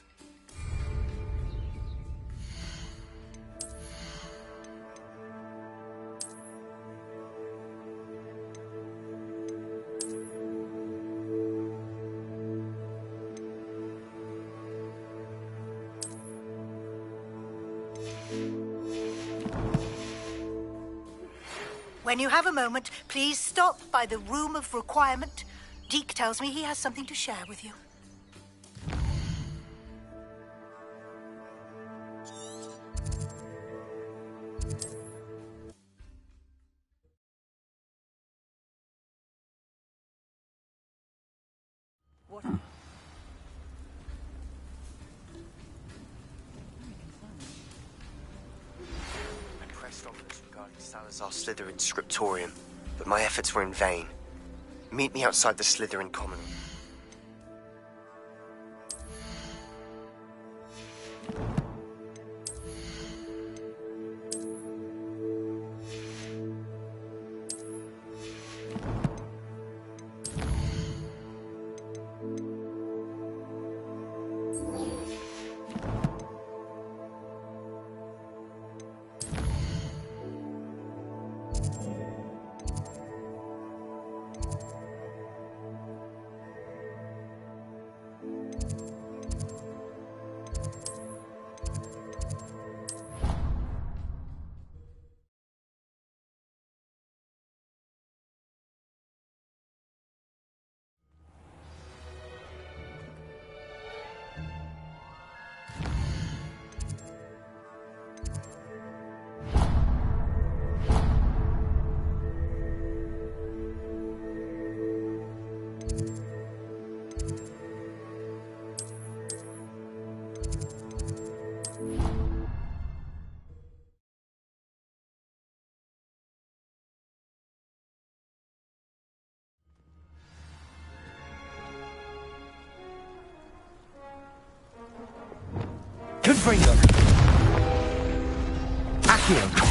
When you have a moment, please stop by the Room of Requirement. Deke tells me he has something to share with you. What? Regarding Salazar Slytherin's scriptorium, but my efforts were in vain. Meet me outside the Slytherin Common. Confringo. Accio.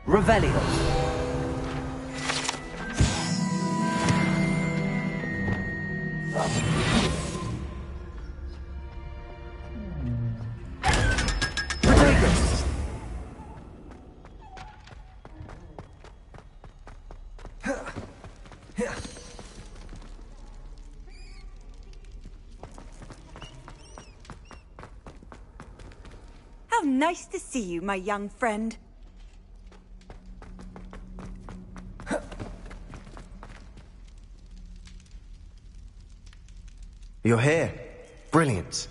Revelio. Protagus. How nice to see you, my young friend. You're here. Brilliant.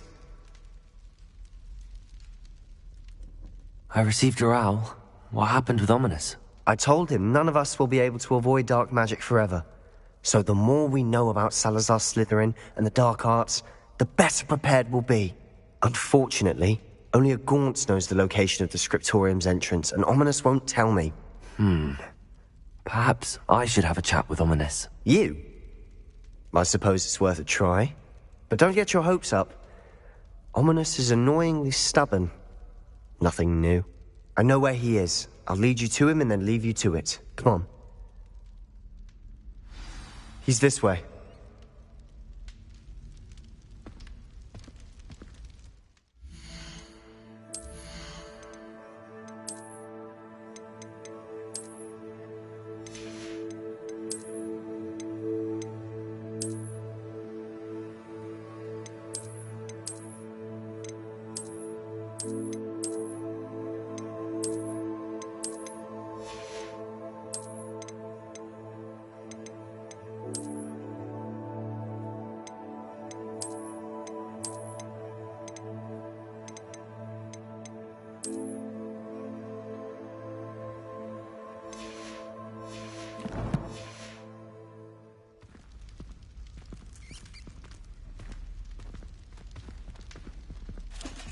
I received your owl. What happened with Ominous? I told him none of us will be able to avoid dark magic forever. So the more we know about Salazar Slytherin and the dark arts, the better prepared we'll be. Unfortunately, only a Gaunt knows the location of the Scriptorium's entrance, and Ominous won't tell me. Perhaps I should have a chat with Ominous. You? I suppose it's worth a try. But don't get your hopes up. Ominous is annoyingly stubborn. Nothing new. I know where he is. I'll lead you to him and then leave you to it. Come on. He's this way.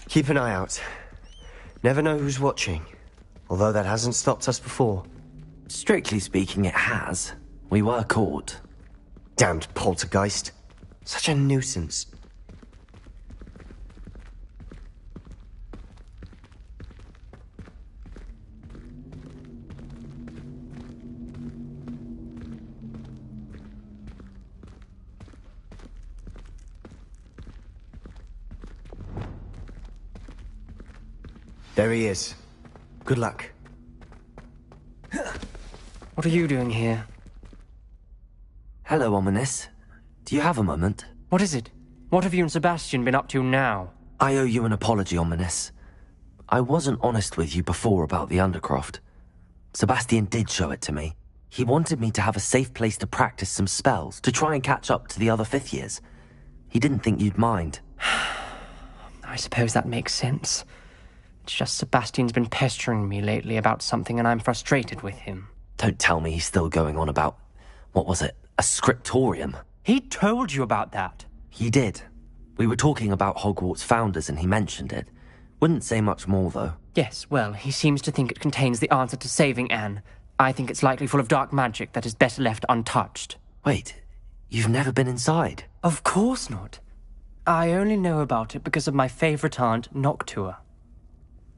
Keep an eye out. Never know who's watching. Although that hasn't stopped us before. Strictly speaking, it has. We were caught. Damned poltergeist. Such a nuisance. There he is. Good luck. What are you doing here? Hello, Ominous. Do you have a moment? What is it? What have you and Sebastian been up to now? I owe you an apology, Ominous. I wasn't honest with you before about the Undercroft. Sebastian did show it to me. He wanted me to have a safe place to practice some spells, to try and catch up to the other fifth years. He didn't think you'd mind. I suppose that makes sense. It's just Sebastian's been pestering me lately about something and I'm frustrated with him. Don't tell me he's still going on about, what was it, a scriptorium? He told you about that. He did. We were talking about Hogwarts founders and he mentioned it. Wouldn't say much more, though. Yes, well, he seems to think it contains the answer to saving Anne. I think it's likely full of dark magic that is better left untouched. Wait, you've never been inside? Of course not. I only know about it because of my favourite aunt, Noctua.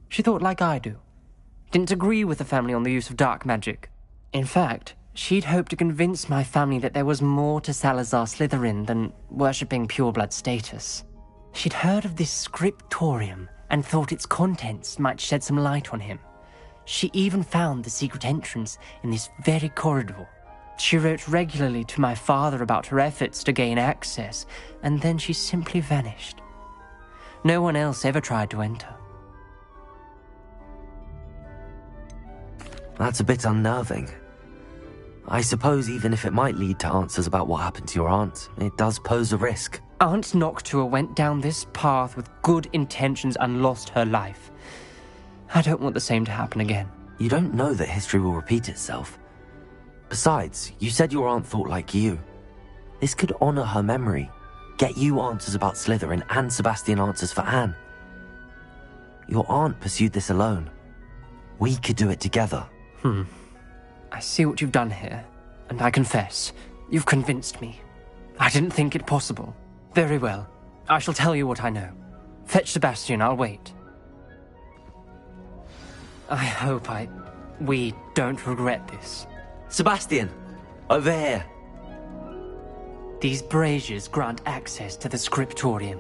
She thought like I do. Didn't agree with the family on the use of dark magic. In fact, She'd hoped to convince my family that there was more to Salazar Slytherin than worshipping pureblood status. She'd heard of this scriptorium and thought its contents might shed some light on him. She even found the secret entrance in this very corridor. She wrote regularly to my father about her efforts to gain access, and then she simply vanished. No one else ever tried to enter. That's a bit unnerving. I suppose even if it might lead to answers about what happened to your aunt, it does pose a risk. Aunt Noctua went down this path with good intentions and lost her life. I don't want the same to happen again. You don't know that history will repeat itself. Besides, you said your aunt thought like you. This could honor her memory, get you answers about Slytherin and Sebastian answers for Anne. Your aunt pursued this alone. We could do it together. I see what you've done here, and I confess, you've convinced me. I didn't think it possible. Very well. I shall tell you what I know. Fetch Sebastian, I'll wait. I hope we don't regret this. Sebastian! Over here! These braziers grant access to the scriptorium.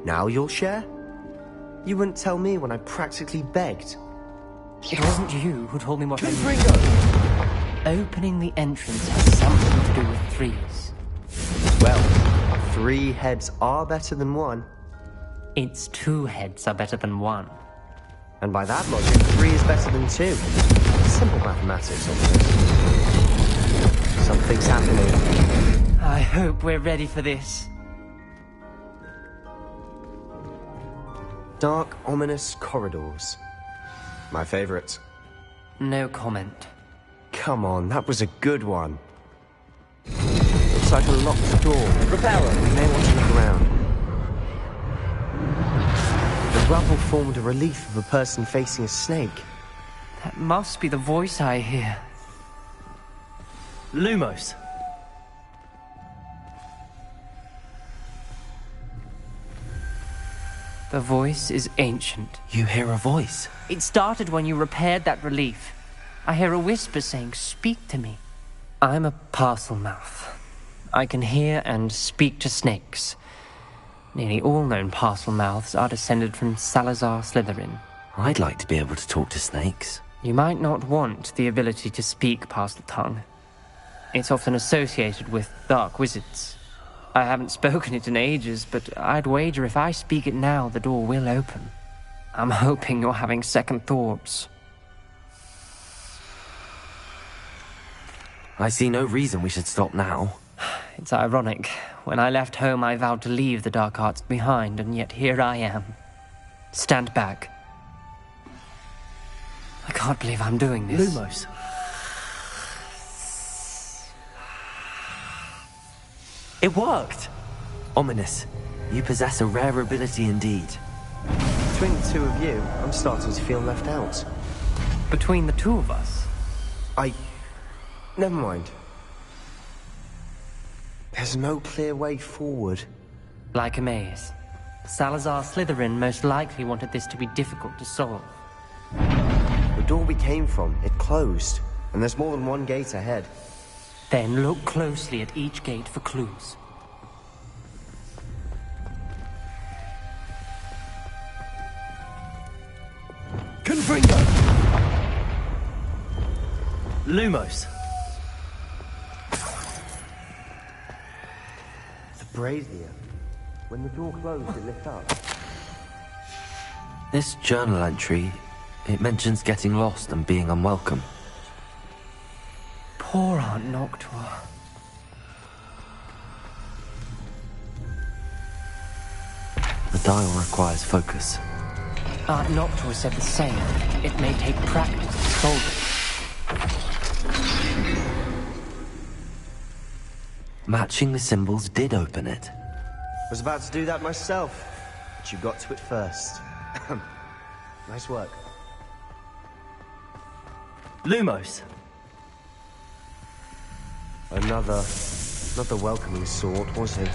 Now you'll share? You wouldn't tell me when I practically begged. It wasn't you who told me what I knew. Opening the entrance has something to do with threes. Well, 3 heads are better than 1. It's 2 heads are better than 1. And by that logic, 3 is better than 2. Simple mathematics, obviously. Something's happening. I hope we're ready for this. Dark, ominous corridors. My favorite. No comment. Come on, that was a good one. Looks like a locked door. Repeller, we may want to look around. The rubble formed a relief of a person facing a snake. That must be the voice I hear. Lumos. The voice is ancient. You hear a voice? It started when you repaired that relief. I hear a whisper saying, "Speak to me." I'm a Parselmouth. I can hear and speak to snakes. Nearly all known Parselmouths are descended from Salazar Slytherin. I'd like to be able to talk to snakes. You might not want the ability to speak Parseltongue. It's often associated with dark wizards. I haven't spoken it in ages, but I'd wager if I speak it now, the door will open. I'm hoping you're having second thoughts. I see no reason we should stop now. It's ironic. When I left home, I vowed to leave the dark arts behind, and yet here I am. Stand back. I can't believe I'm doing this. Lumos. It worked! Ominous. You possess a rare ability indeed. Between the 2 of you, I'm starting to feel left out. Between the 2 of us? Never mind. There's no clear way forward. Like a maze. Salazar Slytherin most likely wanted this to be difficult to solve. The door we came from, it closed. And there's more than 1 gate ahead. Then look closely at each gate for clues. Confringo! Lumos. The brazier. When the door closed, it lit up. This journal entry, it mentions getting lost and being unwelcome. Poor Aunt Noctua. The dial requires focus. Aunt Noctua said the same. It may take practice to solve it. Matching the symbols did open it. Was about to do that myself, but you got to it first. Nice work. Lumos. Not the welcoming sort, was he?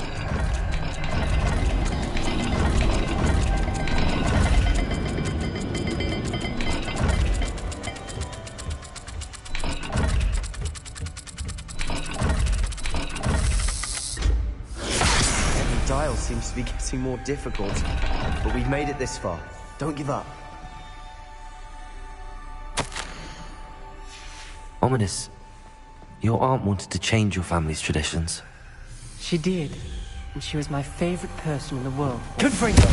to be getting more difficult, but we've made it this far. Don't give up. Ominis, your aunt wanted to change your family's traditions. She did. And she was my favorite person in the world. Confringo!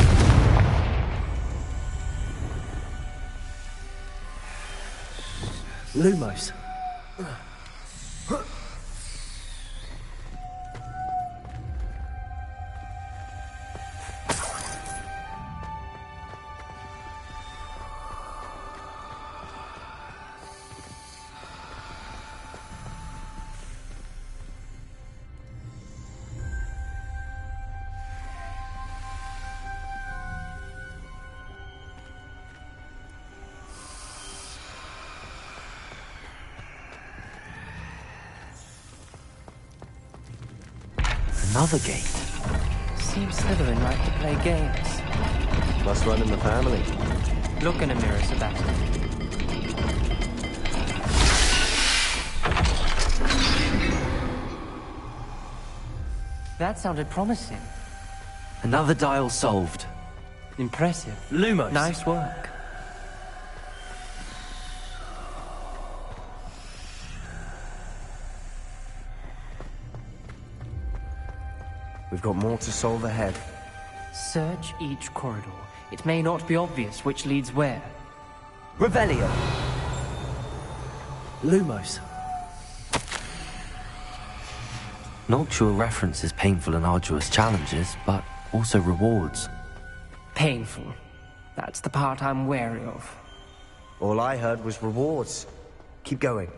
Lumos. Another gate. Seems Slytherin like to play games. Must run in the family. Look in a mirror, Sebastian. That sounded promising. Another dial solved. Impressive. Lumos. Nice work. We've got more to solve ahead. Search each corridor. It may not be obvious which leads where. Revelio. Lumos. Noctua references painful and arduous challenges, but also rewards. Painful. That's the part I'm wary of. All I heard was rewards. Keep going.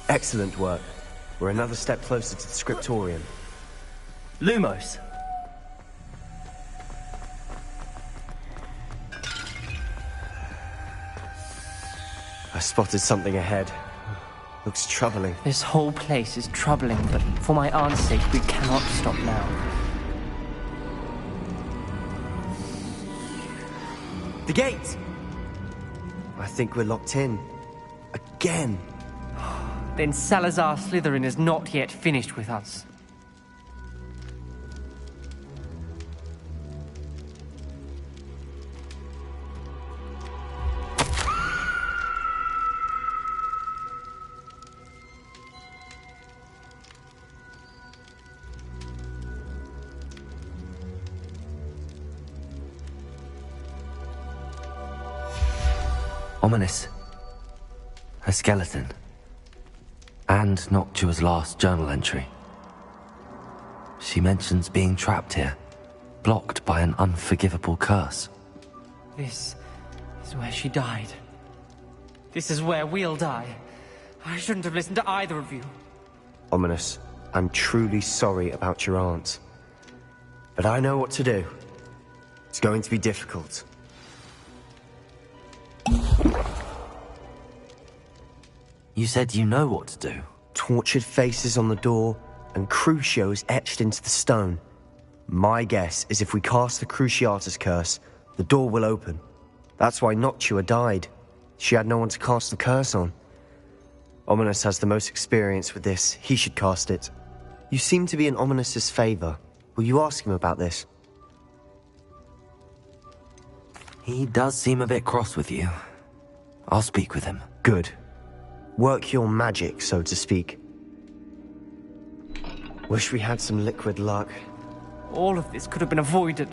Excellent work. We're another step closer to the scriptorium. Lumos. I spotted something ahead. Looks troubling. This whole place is troubling, but for my aunt's sake, we cannot stop now. The gate! I think we're locked in. Again. Then Salazar Slytherin is not yet finished with us. Ominis. A skeleton. And Noctua's last journal entry. She mentions being trapped here, blocked by an unforgivable curse. This is where she died. This is where we'll die. I shouldn't have listened to either of you. Ominis, I'm truly sorry about your aunt. But I know what to do. It's going to be difficult. You said you know what to do. Tortured faces on the door, and Crucios etched into the stone. My guess is if we cast the Cruciatus curse, the door will open. That's why Noctua died. She had no one to cast the curse on. Ominis has the most experience with this. He should cast it. You seem to be in Ominis' favor. Will you ask him about this? He does seem a bit cross with you. I'll speak with him. Good. Work your magic, so to speak. Wish we had some liquid luck. All of this could have been avoided.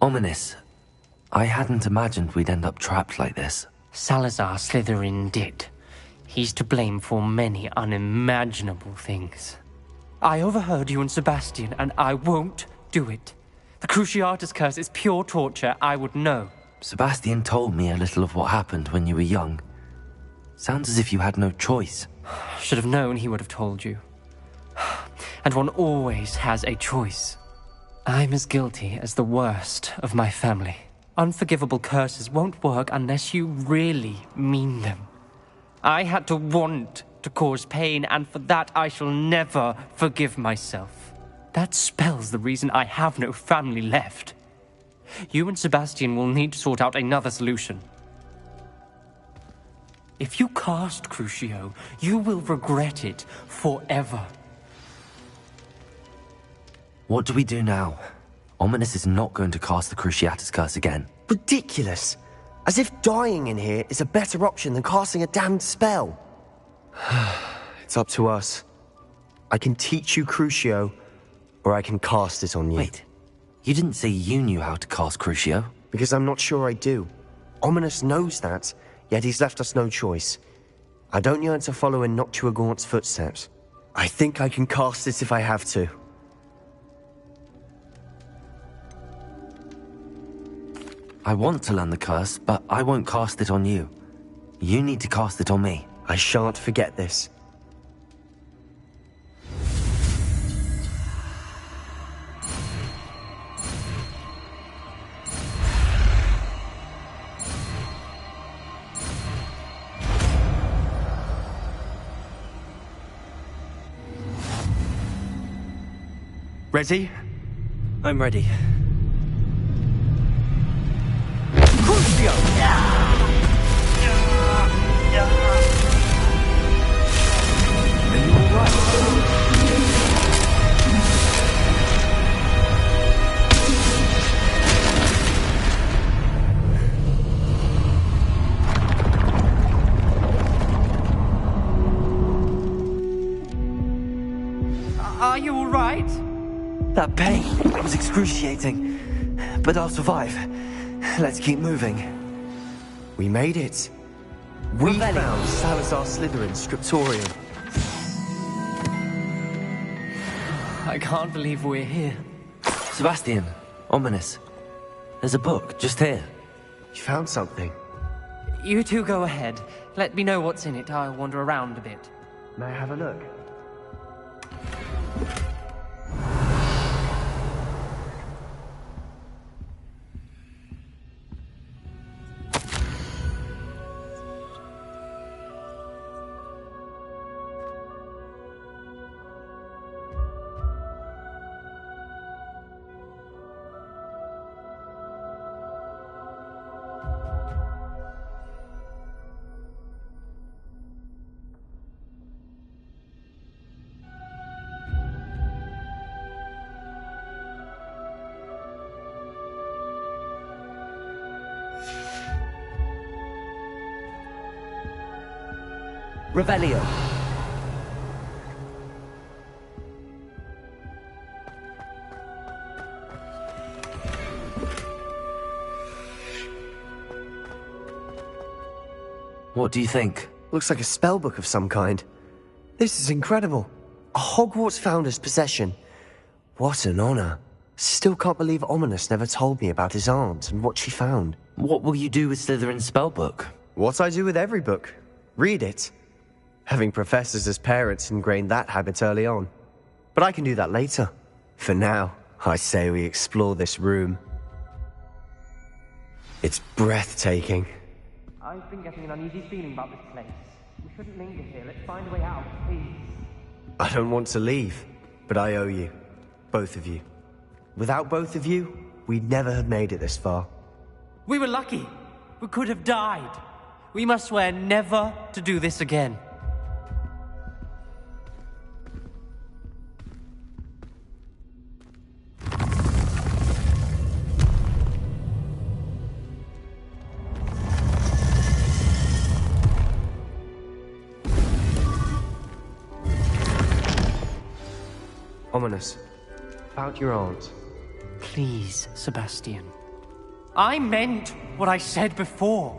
Ominis, I hadn't imagined we'd end up trapped like this. Salazar Slytherin did. He's to blame for many unimaginable things. I overheard you and Sebastian, and I won't do it. The Cruciatus curse is pure torture. I would know. Sebastian told me a little of what happened when you were young. Sounds as if you had no choice. Should have known he would have told you. And one always has a choice. I'm as guilty as the worst of my family. Unforgivable curses won't work unless you really mean them. I had to want to cause pain, and for that I shall never forgive myself. That spell's the reason I have no family left. You and Sebastian will need to sort out another solution. If you cast Crucio, you will regret it forever. What do we do now? Ominis is not going to cast the Cruciatus Curse again. Ridiculous! As if dying in here is a better option than casting a damned spell. It's up to us. I can teach you Crucio, or I can cast it on you. Wait, you didn't say you knew how to cast Crucio? Because I'm not sure I do. Ominis knows that, yet he's left us no choice. I don't yearn to follow in Noctua Gaunt's footsteps. I think I can cast it if I have to. I want to learn the curse, but I won't cast it on you. You need to cast it on me. I shan't forget this. Ready? I'm ready. Are you all right? That pain was excruciating, but I'll survive. Let's keep moving. We made it. We found Salazar Slytherin's scriptorium. I can't believe we're here. Sebastian, Ominis. There's a book just here. You found something? You two go ahead. Let me know what's in it. I'll wander around a bit. May I have a look? Revelio. What do you think? Looks like a spellbook of some kind. This is incredible. A Hogwarts founder's possession. What an honor. Still can't believe Ominis never told me about his aunt and what she found. What will you do with Slytherin's spellbook? What I do with every book. Read it. Having professors as parents ingrained that habit early on. But I can do that later. For now, I say we explore this room. It's breathtaking. I've been getting an uneasy feeling about this place. We shouldn't linger here. Let's find a way out, please. I don't want to leave, but I owe you. Both of you. Without both of you, we'd never have made it this far. We were lucky. We could have died. We must swear never to do this again. Ominis, about your aunt. Please, Sebastian. I meant what I said before.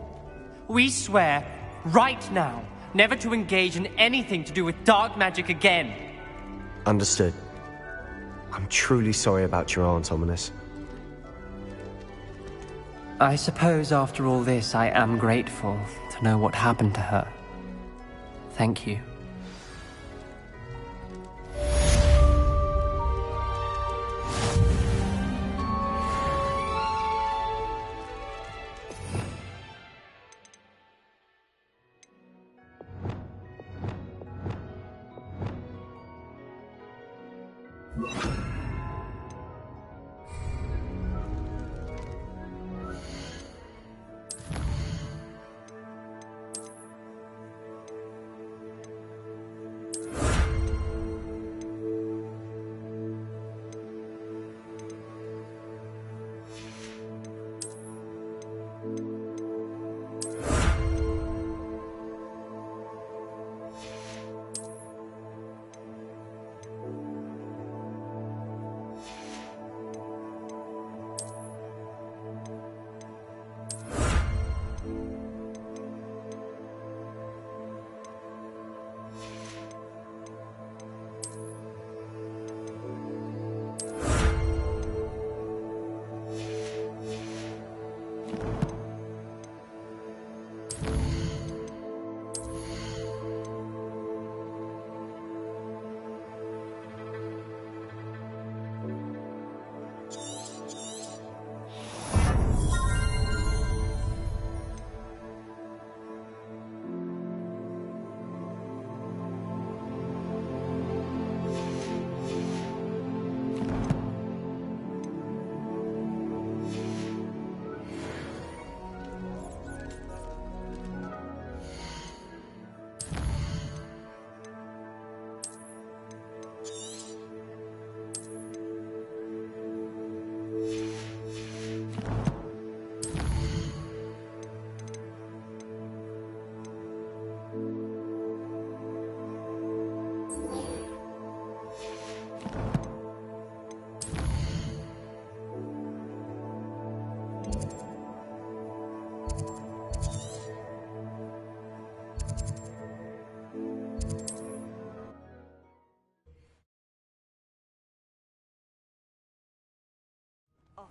We swear, right now, never to engage in anything to do with dark magic again. Understood. I'm truly sorry about your aunt, Ominis. I suppose after all this, I am grateful to know what happened to her. Thank you.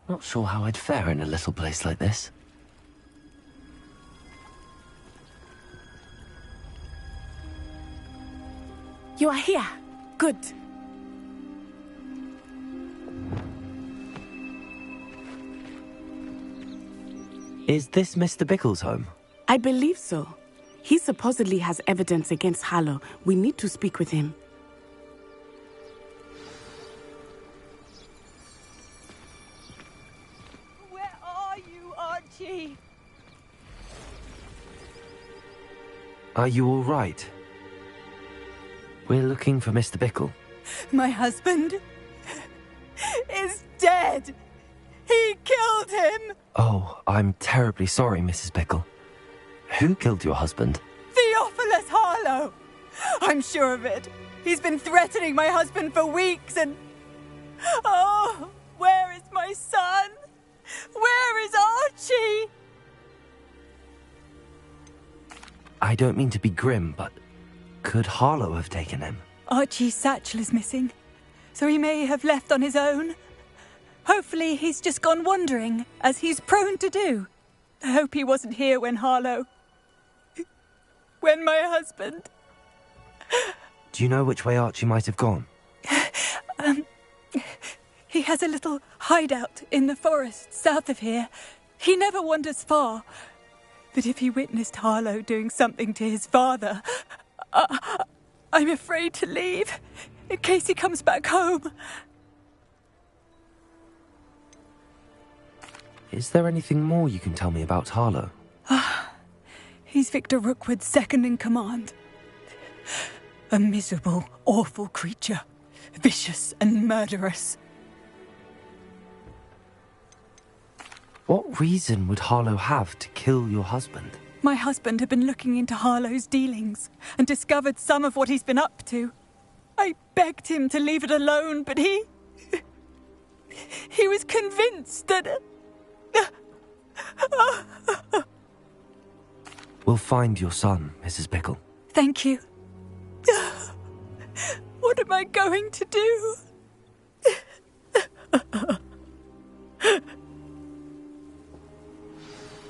Not sure how I'd fare in a little place like this. You are here. Good. Is this Mr. Bickle's home? I believe so. He supposedly has evidence against Harlow. We need to speak with him. Where are you, Archie? Are you all right? We're looking for Mr. Bickle. My husband is dead. He killed him. Oh, I'm terribly sorry, Mrs. Bickle. Who killed your husband? Theophilus Harlow. I'm sure of it. He's been threatening my husband for weeks and... Oh, where is my son? Where is Archie? I don't mean to be grim, but could Harlow have taken him? Archie's satchel is missing, so he may have left on his own. Hopefully he's just gone wandering, as he's prone to do. I hope he wasn't here when when my husband... Do you know which way Archie might have gone? He has a little hideout in the forest south of here. He never wanders far. But if he witnessed Harlow doing something to his father, I'm afraid to leave, in case he comes back home. Is there anything more you can tell me about Harlow? He's Victor Rookwood's second in command. A miserable, awful creature. Vicious and murderous. What reason would Harlow have to kill your husband? My husband had been looking into Harlow's dealings and discovered some of what he's been up to. I begged him to leave it alone, but he was convinced that... We'll find your son, Mrs. Bickle. Thank you. What am I going to do?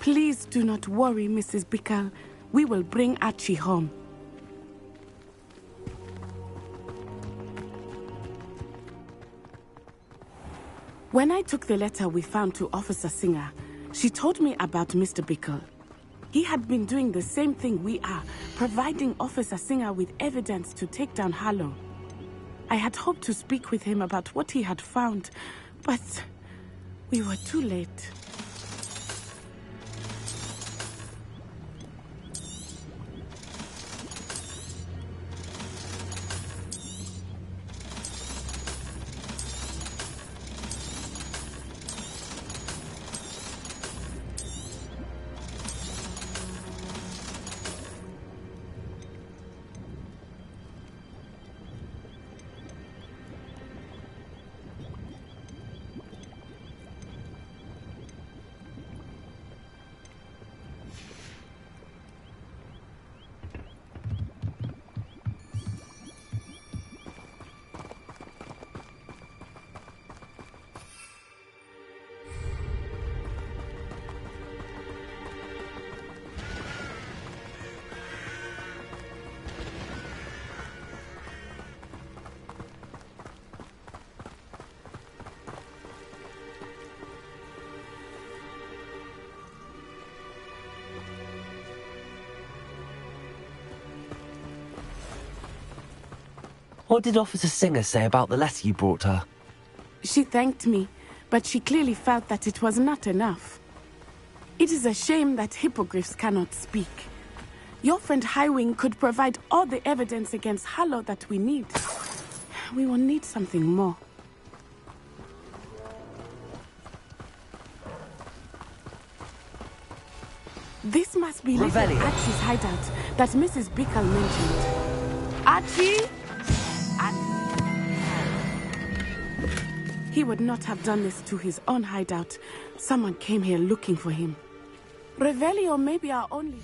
Please do not worry, Mrs. Bickle. We will bring Archie home. When I took the letter we found to Officer Singer, she told me about Mr. Bickle. He had been doing the same thing we are, providing Officer Singer with evidence to take down Harlow. I had hoped to speak with him about what he had found, but we were too late. What did Officer Singer say about the letter you brought her? She thanked me, but she clearly felt that it was not enough. It is a shame that hippogriffs cannot speak. Your friend Highwing could provide all the evidence against Harlow that we need. We will need something more. This must be little Archie's hideout that Mrs. Bickle mentioned. Archie? He would not have done this to his own hideout. Someone came here looking for him. Revelio may be our only...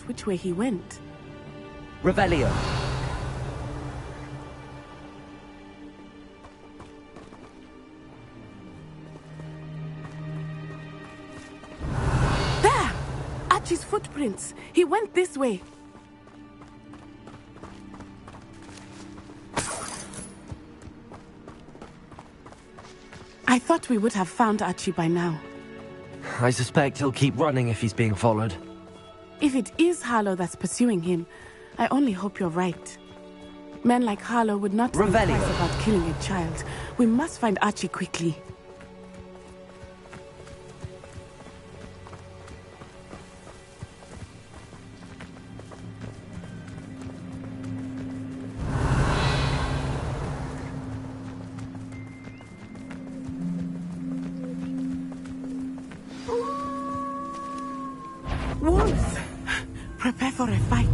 out which way he went. Revelio. There! Archie's footprints. He went this way. I thought we would have found Archie by now. I suspect he'll keep running if he's being followed. If it is Harlow that's pursuing him, I only hope you're right. Men like Harlow would not think twice about killing a child. We must find Archie quickly. Wolves! Prepare for a fight.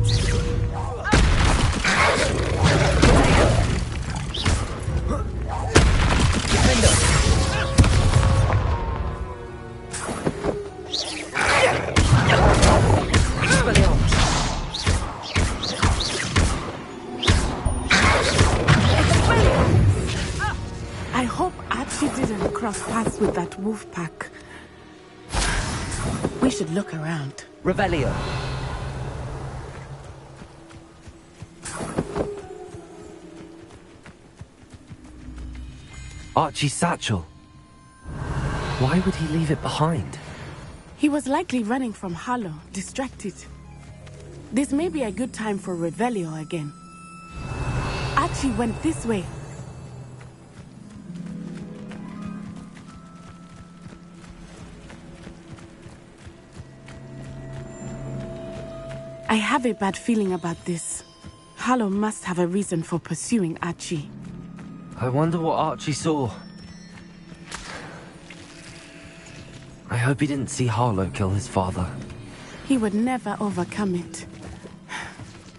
I hope Archie didn't cross paths with that wolf pack. We should look around. Revelio. Archie's satchel. Why would he leave it behind? He was likely running from Harlow, distracted. This may be a good time for Revelio again. Archie went this way. I have a bad feeling about this. Harlow must have a reason for pursuing Archie. I wonder what Archie saw. I hope he didn't see Harlow kill his father. He would never overcome it.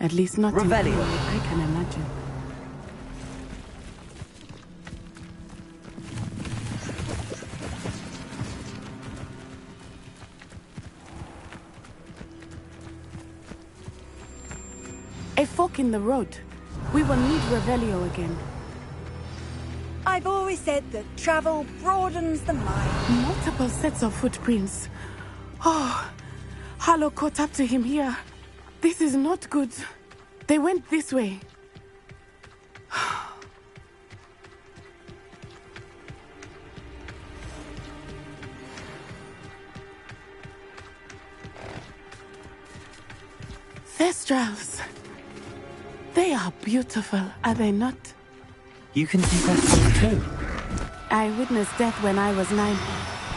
At least not in any way I can imagine. A fork in the road. We will need Revelio again. I've always said that travel broadens the mind. Multiple sets of footprints. Oh, Harlow caught up to him here. This is not good. They went this way. Thestrals. They are beautiful, are they not? You can see Thestral too. I witnessed death when I was 9.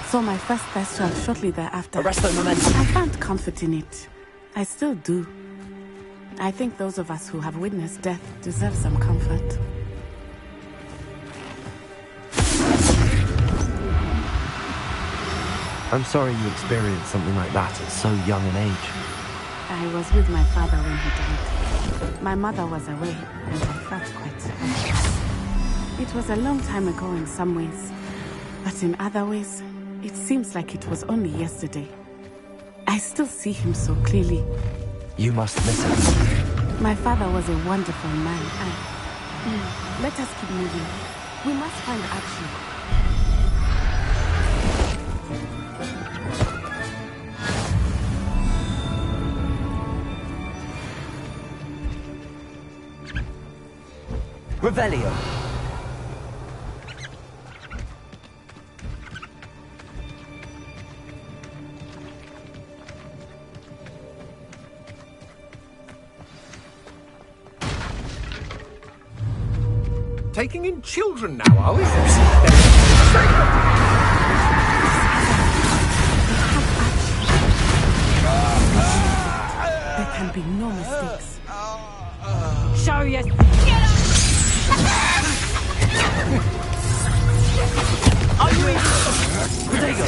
Saw my first Thestral shortly thereafter. Arresto momentum. I found comfort in it. I still do. I think those of us who have witnessed death deserve some comfort. I'm sorry you experienced something like that at so young an age. I was with my father when he died. My mother was away, and I felt quite sad. It was a long time ago in some ways, but in other ways, it seems like it was only yesterday. I still see him so clearly. You must miss him. My father was a wonderful man. Let us keep moving. We must find Archie. Revelio. Taking in children now, are we? There can be no mistakes. Show you. Are you in? Rodrigo,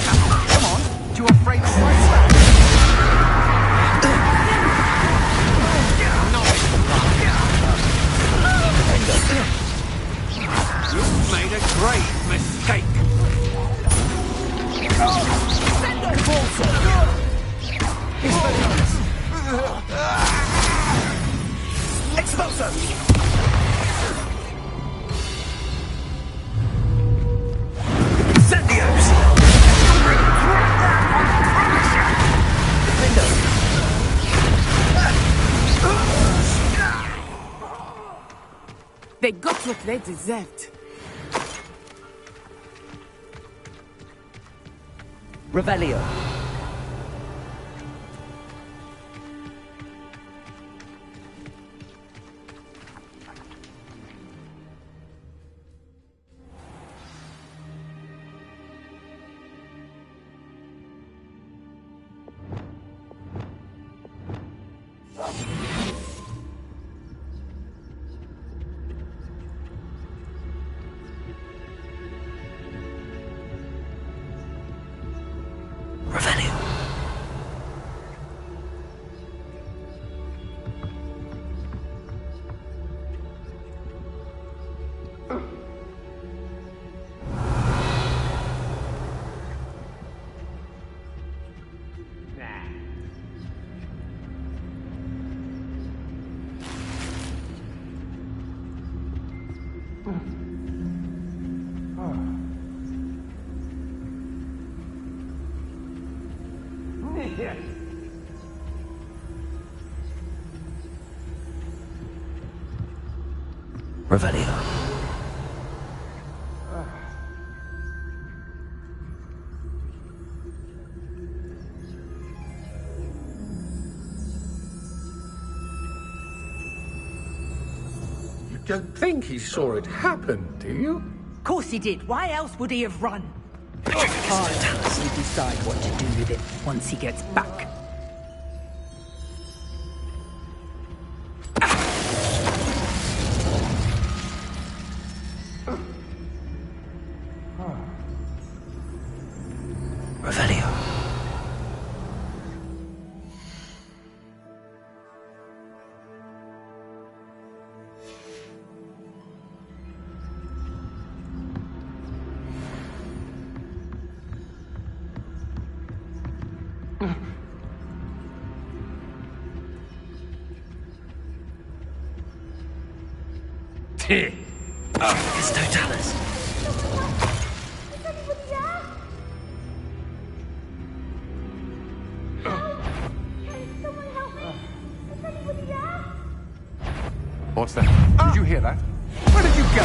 come on. Too afraid to fight back? You've made a great mistake. Expulso! Incendios! They got what they deserved. Revelio. Revelio. You don't think he saw it happen, do you? Of course he did. Why else would he have run? I'll decide what to do with it once he gets back. Revelio. It's Totalis. What's that? Did you hear that? Where did you go?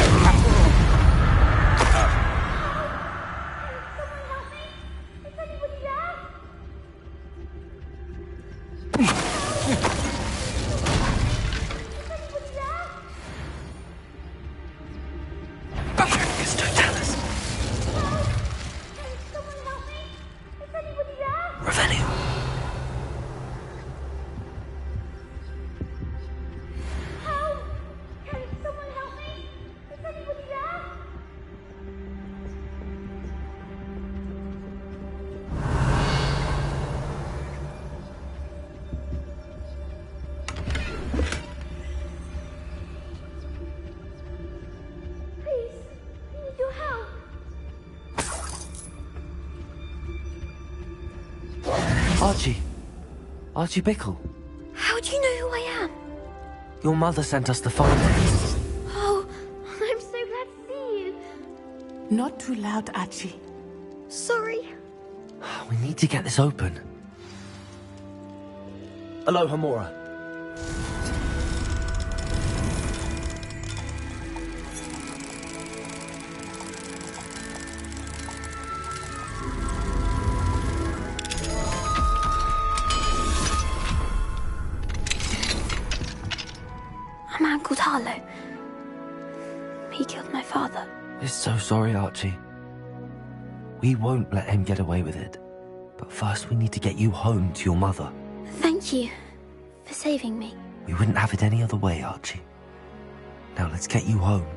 It's Totalis. Revelio. Archie Bickle. How do you know who I am? Your mother sent us to find you. Oh, I'm so glad to see you. Not too loud, Archie. Sorry. We need to get this open. Aloha Mora. A man called Harlow. He killed my father. We're so sorry, Archie. We won't let him get away with it. But first we need to get you home to your mother. Thank you for saving me. We wouldn't have it any other way, Archie. Now let's get you home.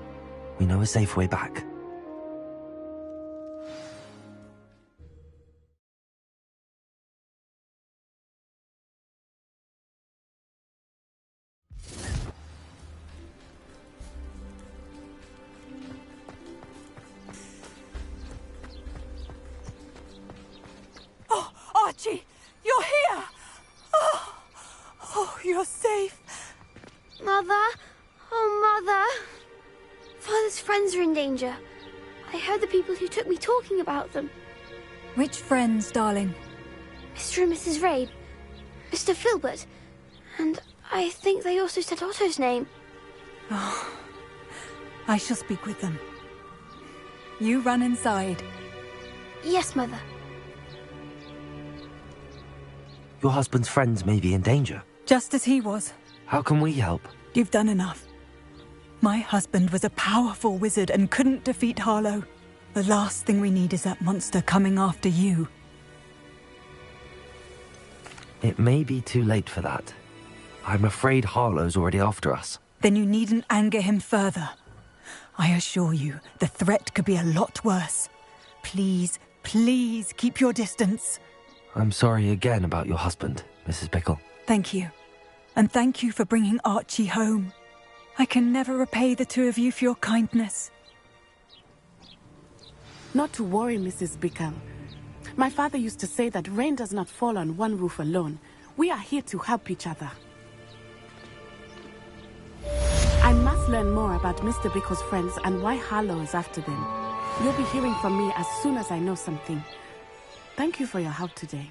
We know a safe way back. Oh, Archie, you're here! Oh, talking about them. Which friends, darling? Mr. and Mrs. Rabe, Mr. Filbert, and I think they also said Otto's name. Oh, I shall speak with them. You run inside. Yes, Mother. Your husband's friends may be in danger. Just as he was. How can we help? You've done enough. My husband was a powerful wizard and couldn't defeat Harlow. The last thing we need is that monster coming after you. It may be too late for that. I'm afraid Harlow's already after us. Then you needn't anger him further. I assure you, the threat could be a lot worse. Please, please keep your distance. I'm sorry again about your husband, Mrs. Bickle. Thank you. And thank you for bringing Archie home. I can never repay the two of you for your kindness. Not to worry, Mrs. Bickle. My father used to say that rain does not fall on one roof alone. We are here to help each other. I must learn more about Mr. Bickle's friends and why Harlow is after them. You'll be hearing from me as soon as I know something. Thank you for your help today.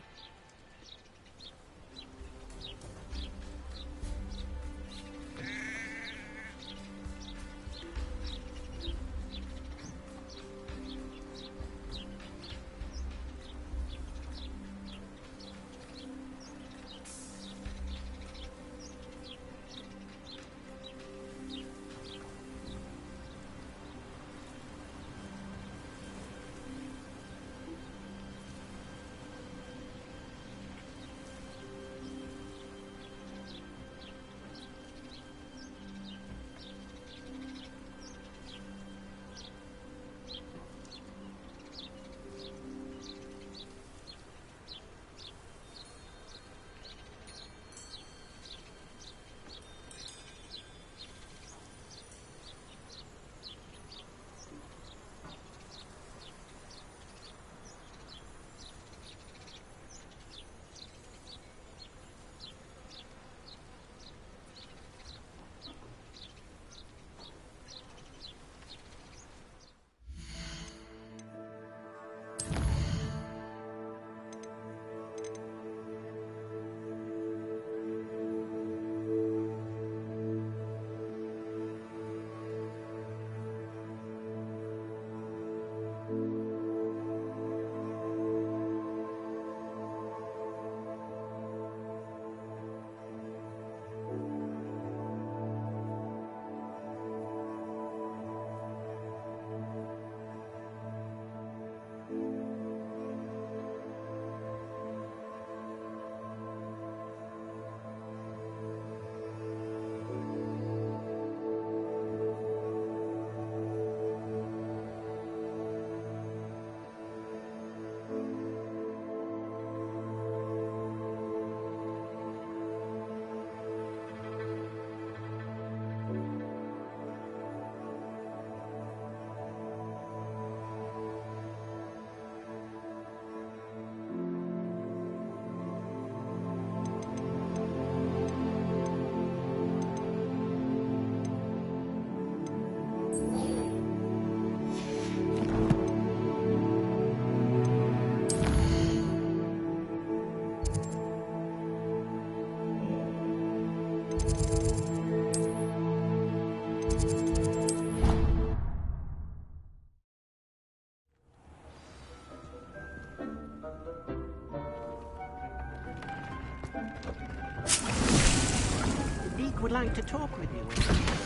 Would like to talk with you.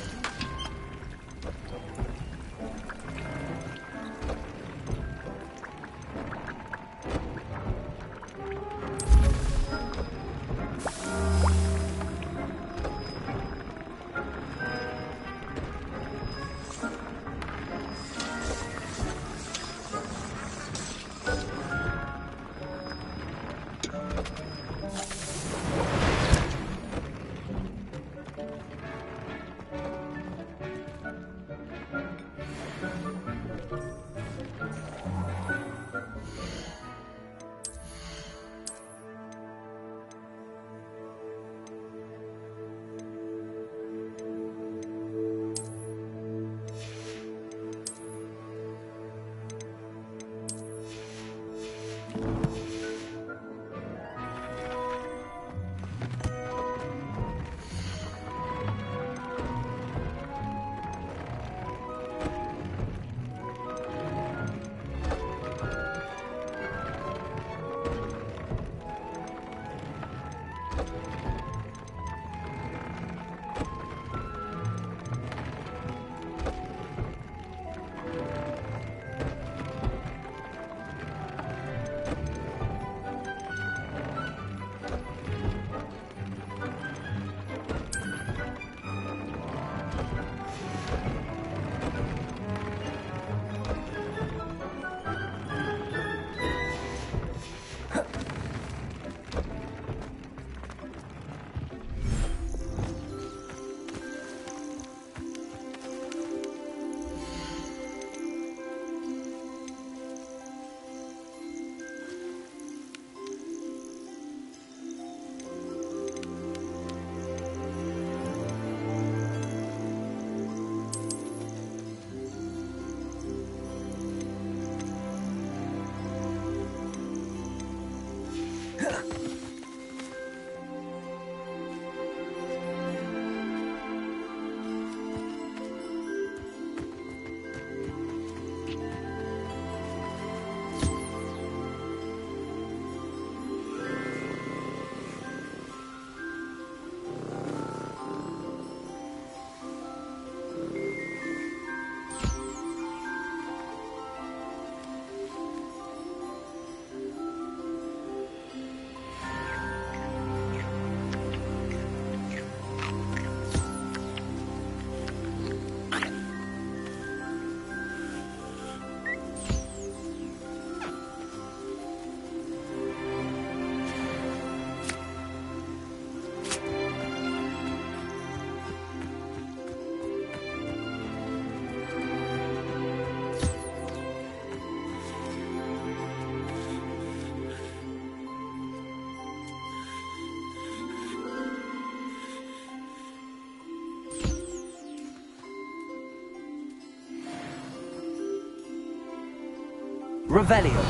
Revelio.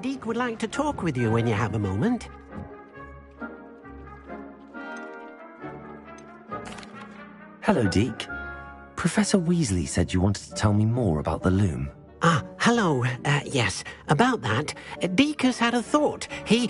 Deek would like to talk with you when you have a moment. Hello, Deke. Professor Weasley said you wanted to tell me more about the loom. Ah, hello. Yes, about that. Deek has had a thought. He...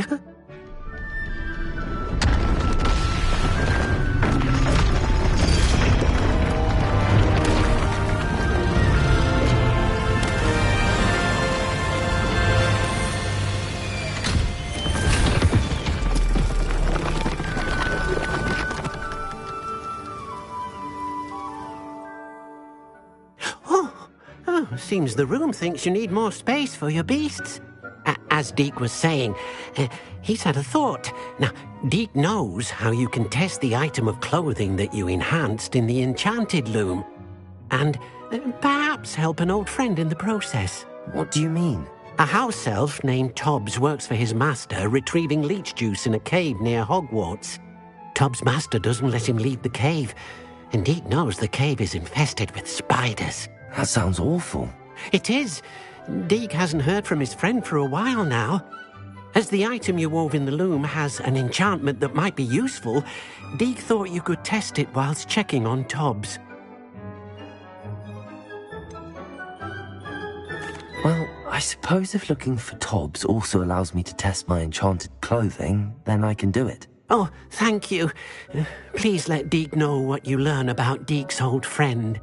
Seems the room thinks you need more space for your beasts. As Deek was saying, he's had a thought. Now, Deek knows how you can test the item of clothing that you enhanced in the enchanted loom. And perhaps help an old friend in the process. What do you mean? A house elf named Tobbs works for his master, retrieving leech juice in a cave near Hogwarts. Tobbs' master doesn't let him leave the cave, and Deek knows the cave is infested with spiders. That sounds awful. It is. Deek hasn't heard from his friend for a while now. As the item you wove in the loom has an enchantment that might be useful, Deek thought you could test it whilst checking on Tobbs. Well, I suppose if looking for Tobbs also allows me to test my enchanted clothing, then I can do it. Oh, thank you. Please let Deek know what you learn about Deek's old friend.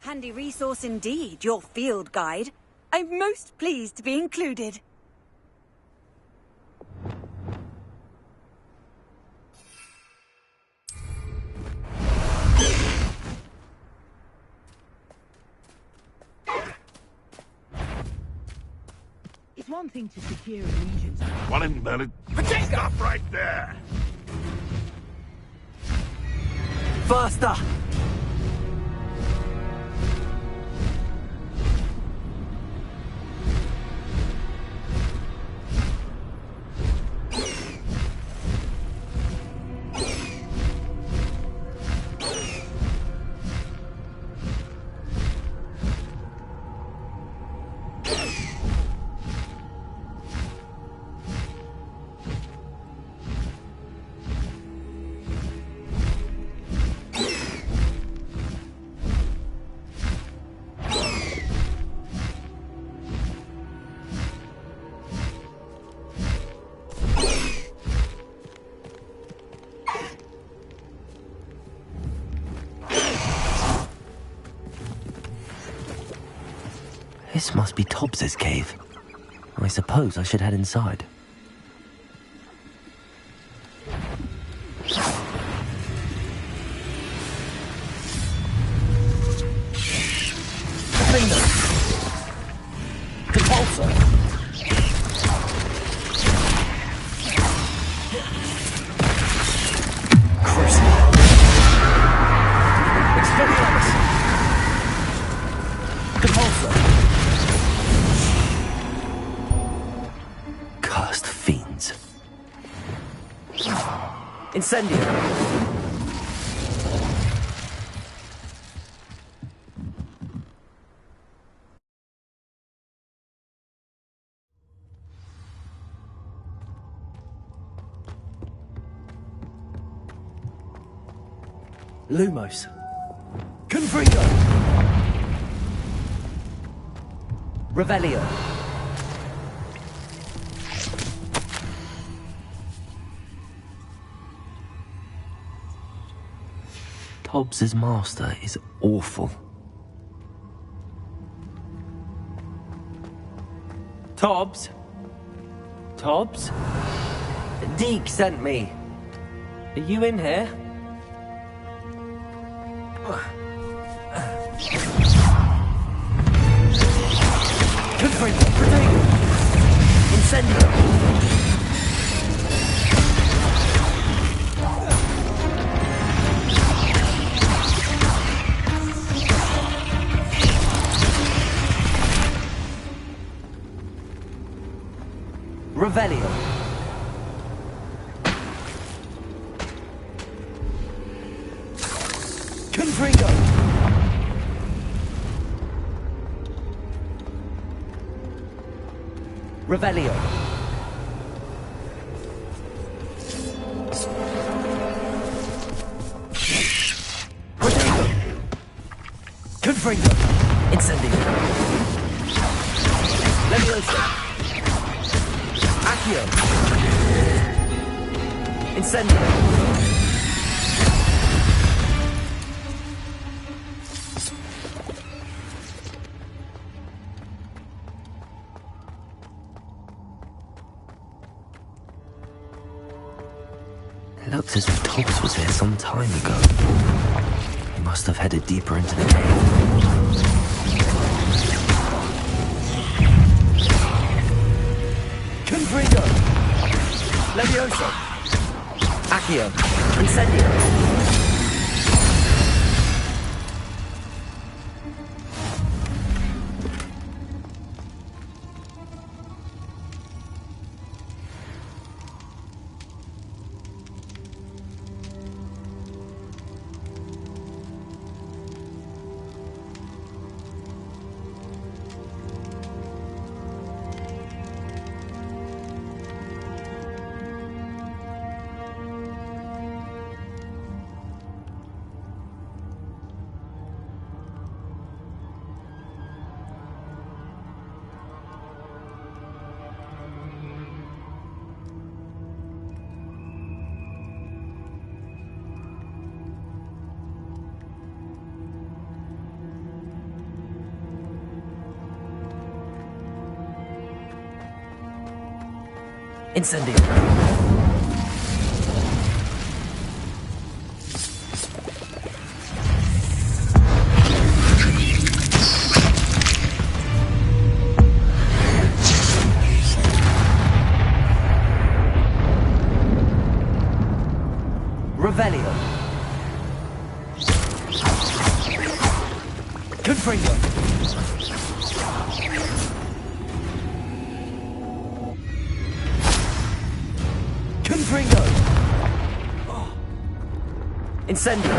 Handy resource indeed, your field guide. I'm most pleased to be included. It's one thing to secure allegiance. One minute. Stop right there! Faster! This must be Tobbs's cave. I suppose I should head inside. Cursed fiends. Incendio. Lumos. Confringo. Revelio. Tobbs's master is awful. Tobbs? Tobbs? Deke sent me. Are you in here? Confringo, Protego! Incendio! Revelio. Confringo. Revelio. Protego. Confringo. Incendio. Leviosa. Accio. Incendio. It looks as if Tobbs was here some time ago. He must have headed deeper into the cave. Confringo! Levioso! Accio! Incendio! Incendio. Revelio. Confringo. Confringo. Incendio.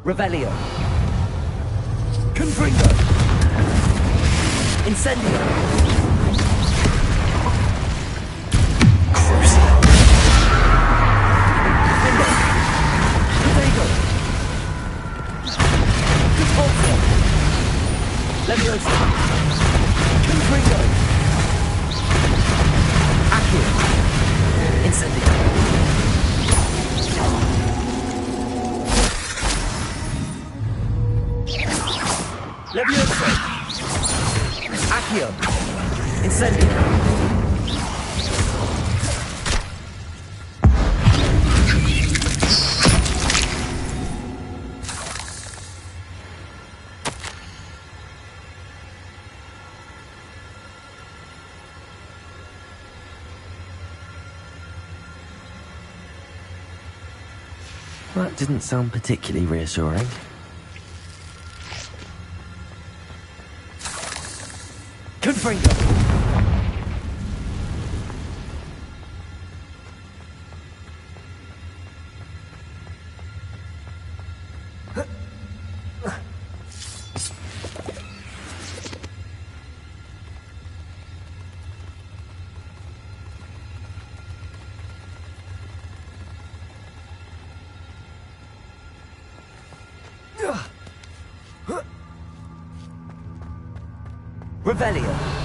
Revelio. Confringo. Incendio. Crucio. Bimbo. Protego. Repulso. Leviosa. Confringo. Accio. Incendio. Leviosa! Accio! Incendio! That didn't sound particularly reassuring. Confringo! Revelio.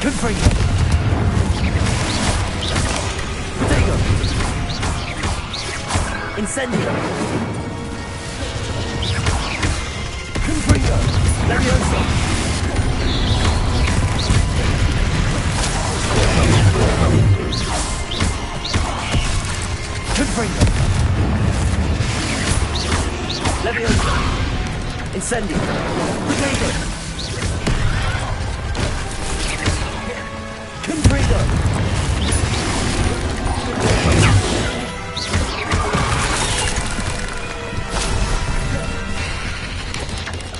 Confringo. Protego. Incendio. Confringo. Leviosa. Confringo. Leviosa. Incendio. Protego. Confringo!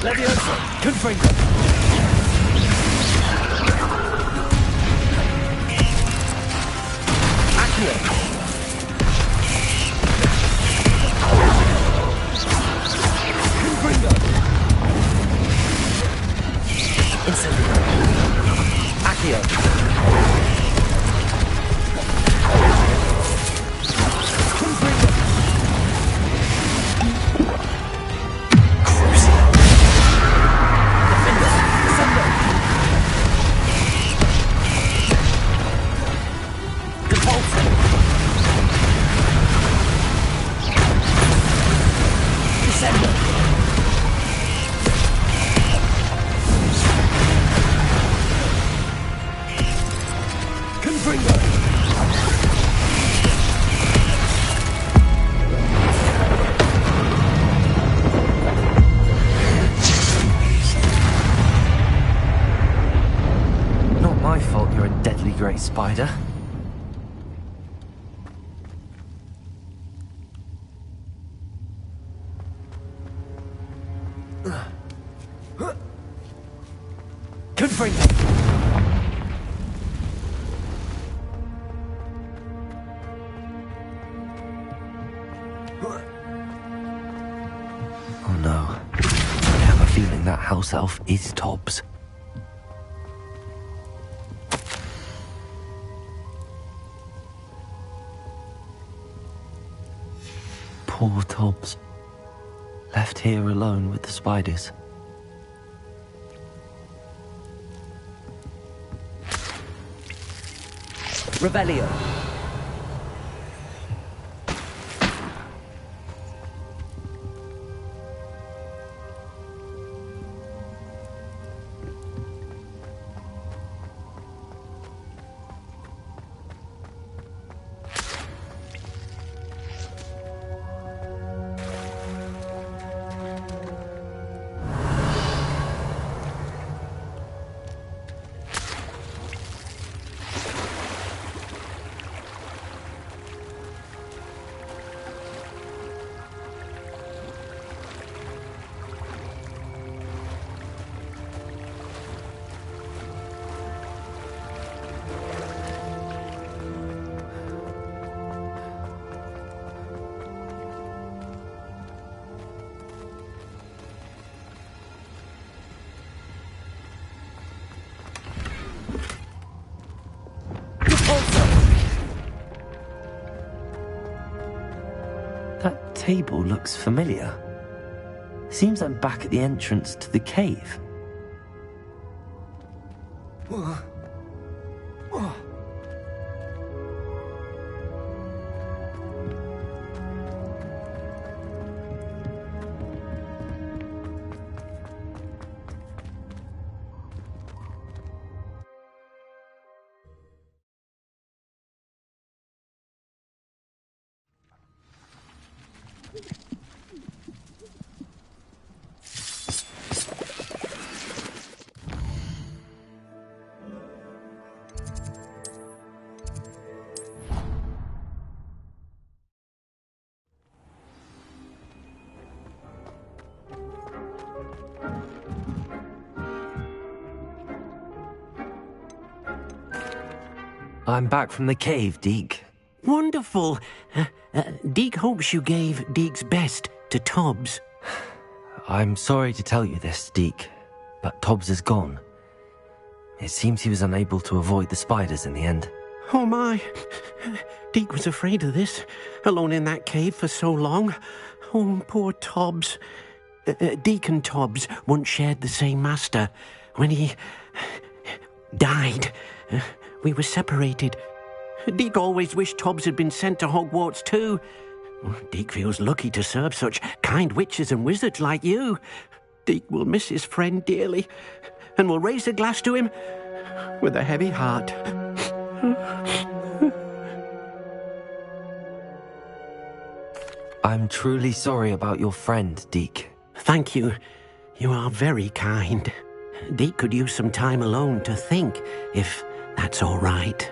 Leviosa! Confringo! Accio! Confringo! Incendio! Accio! spider. Confront him! Oh no. I have a feeling that house elf is Tobbs. Poor Tobbs. Left here alone with the spiders. Revelio. That table looks familiar. Seems I'm back at the entrance to the cave. I'm back from the cave, Deke. Wonderful. Deke hopes you gave Deke's best to Tobbs. I'm sorry to tell you this, Deke, but Tobbs is gone. It seems he was unable to avoid the spiders in the end. Oh my. Deke was afraid of this, alone in that cave for so long. Oh, poor Tobbs. Deke and Tobbs once shared the same master. When he died, we were separated. Deke always wished Tobbs had been sent to Hogwarts too. Deke feels lucky to serve such kind witches and wizards like you. Deke will miss his friend dearly, and will raise a glass to him with a heavy heart. I'm truly sorry about your friend, Deke. Thank you. You are very kind. Deke could use some time alone to think, if that's all right.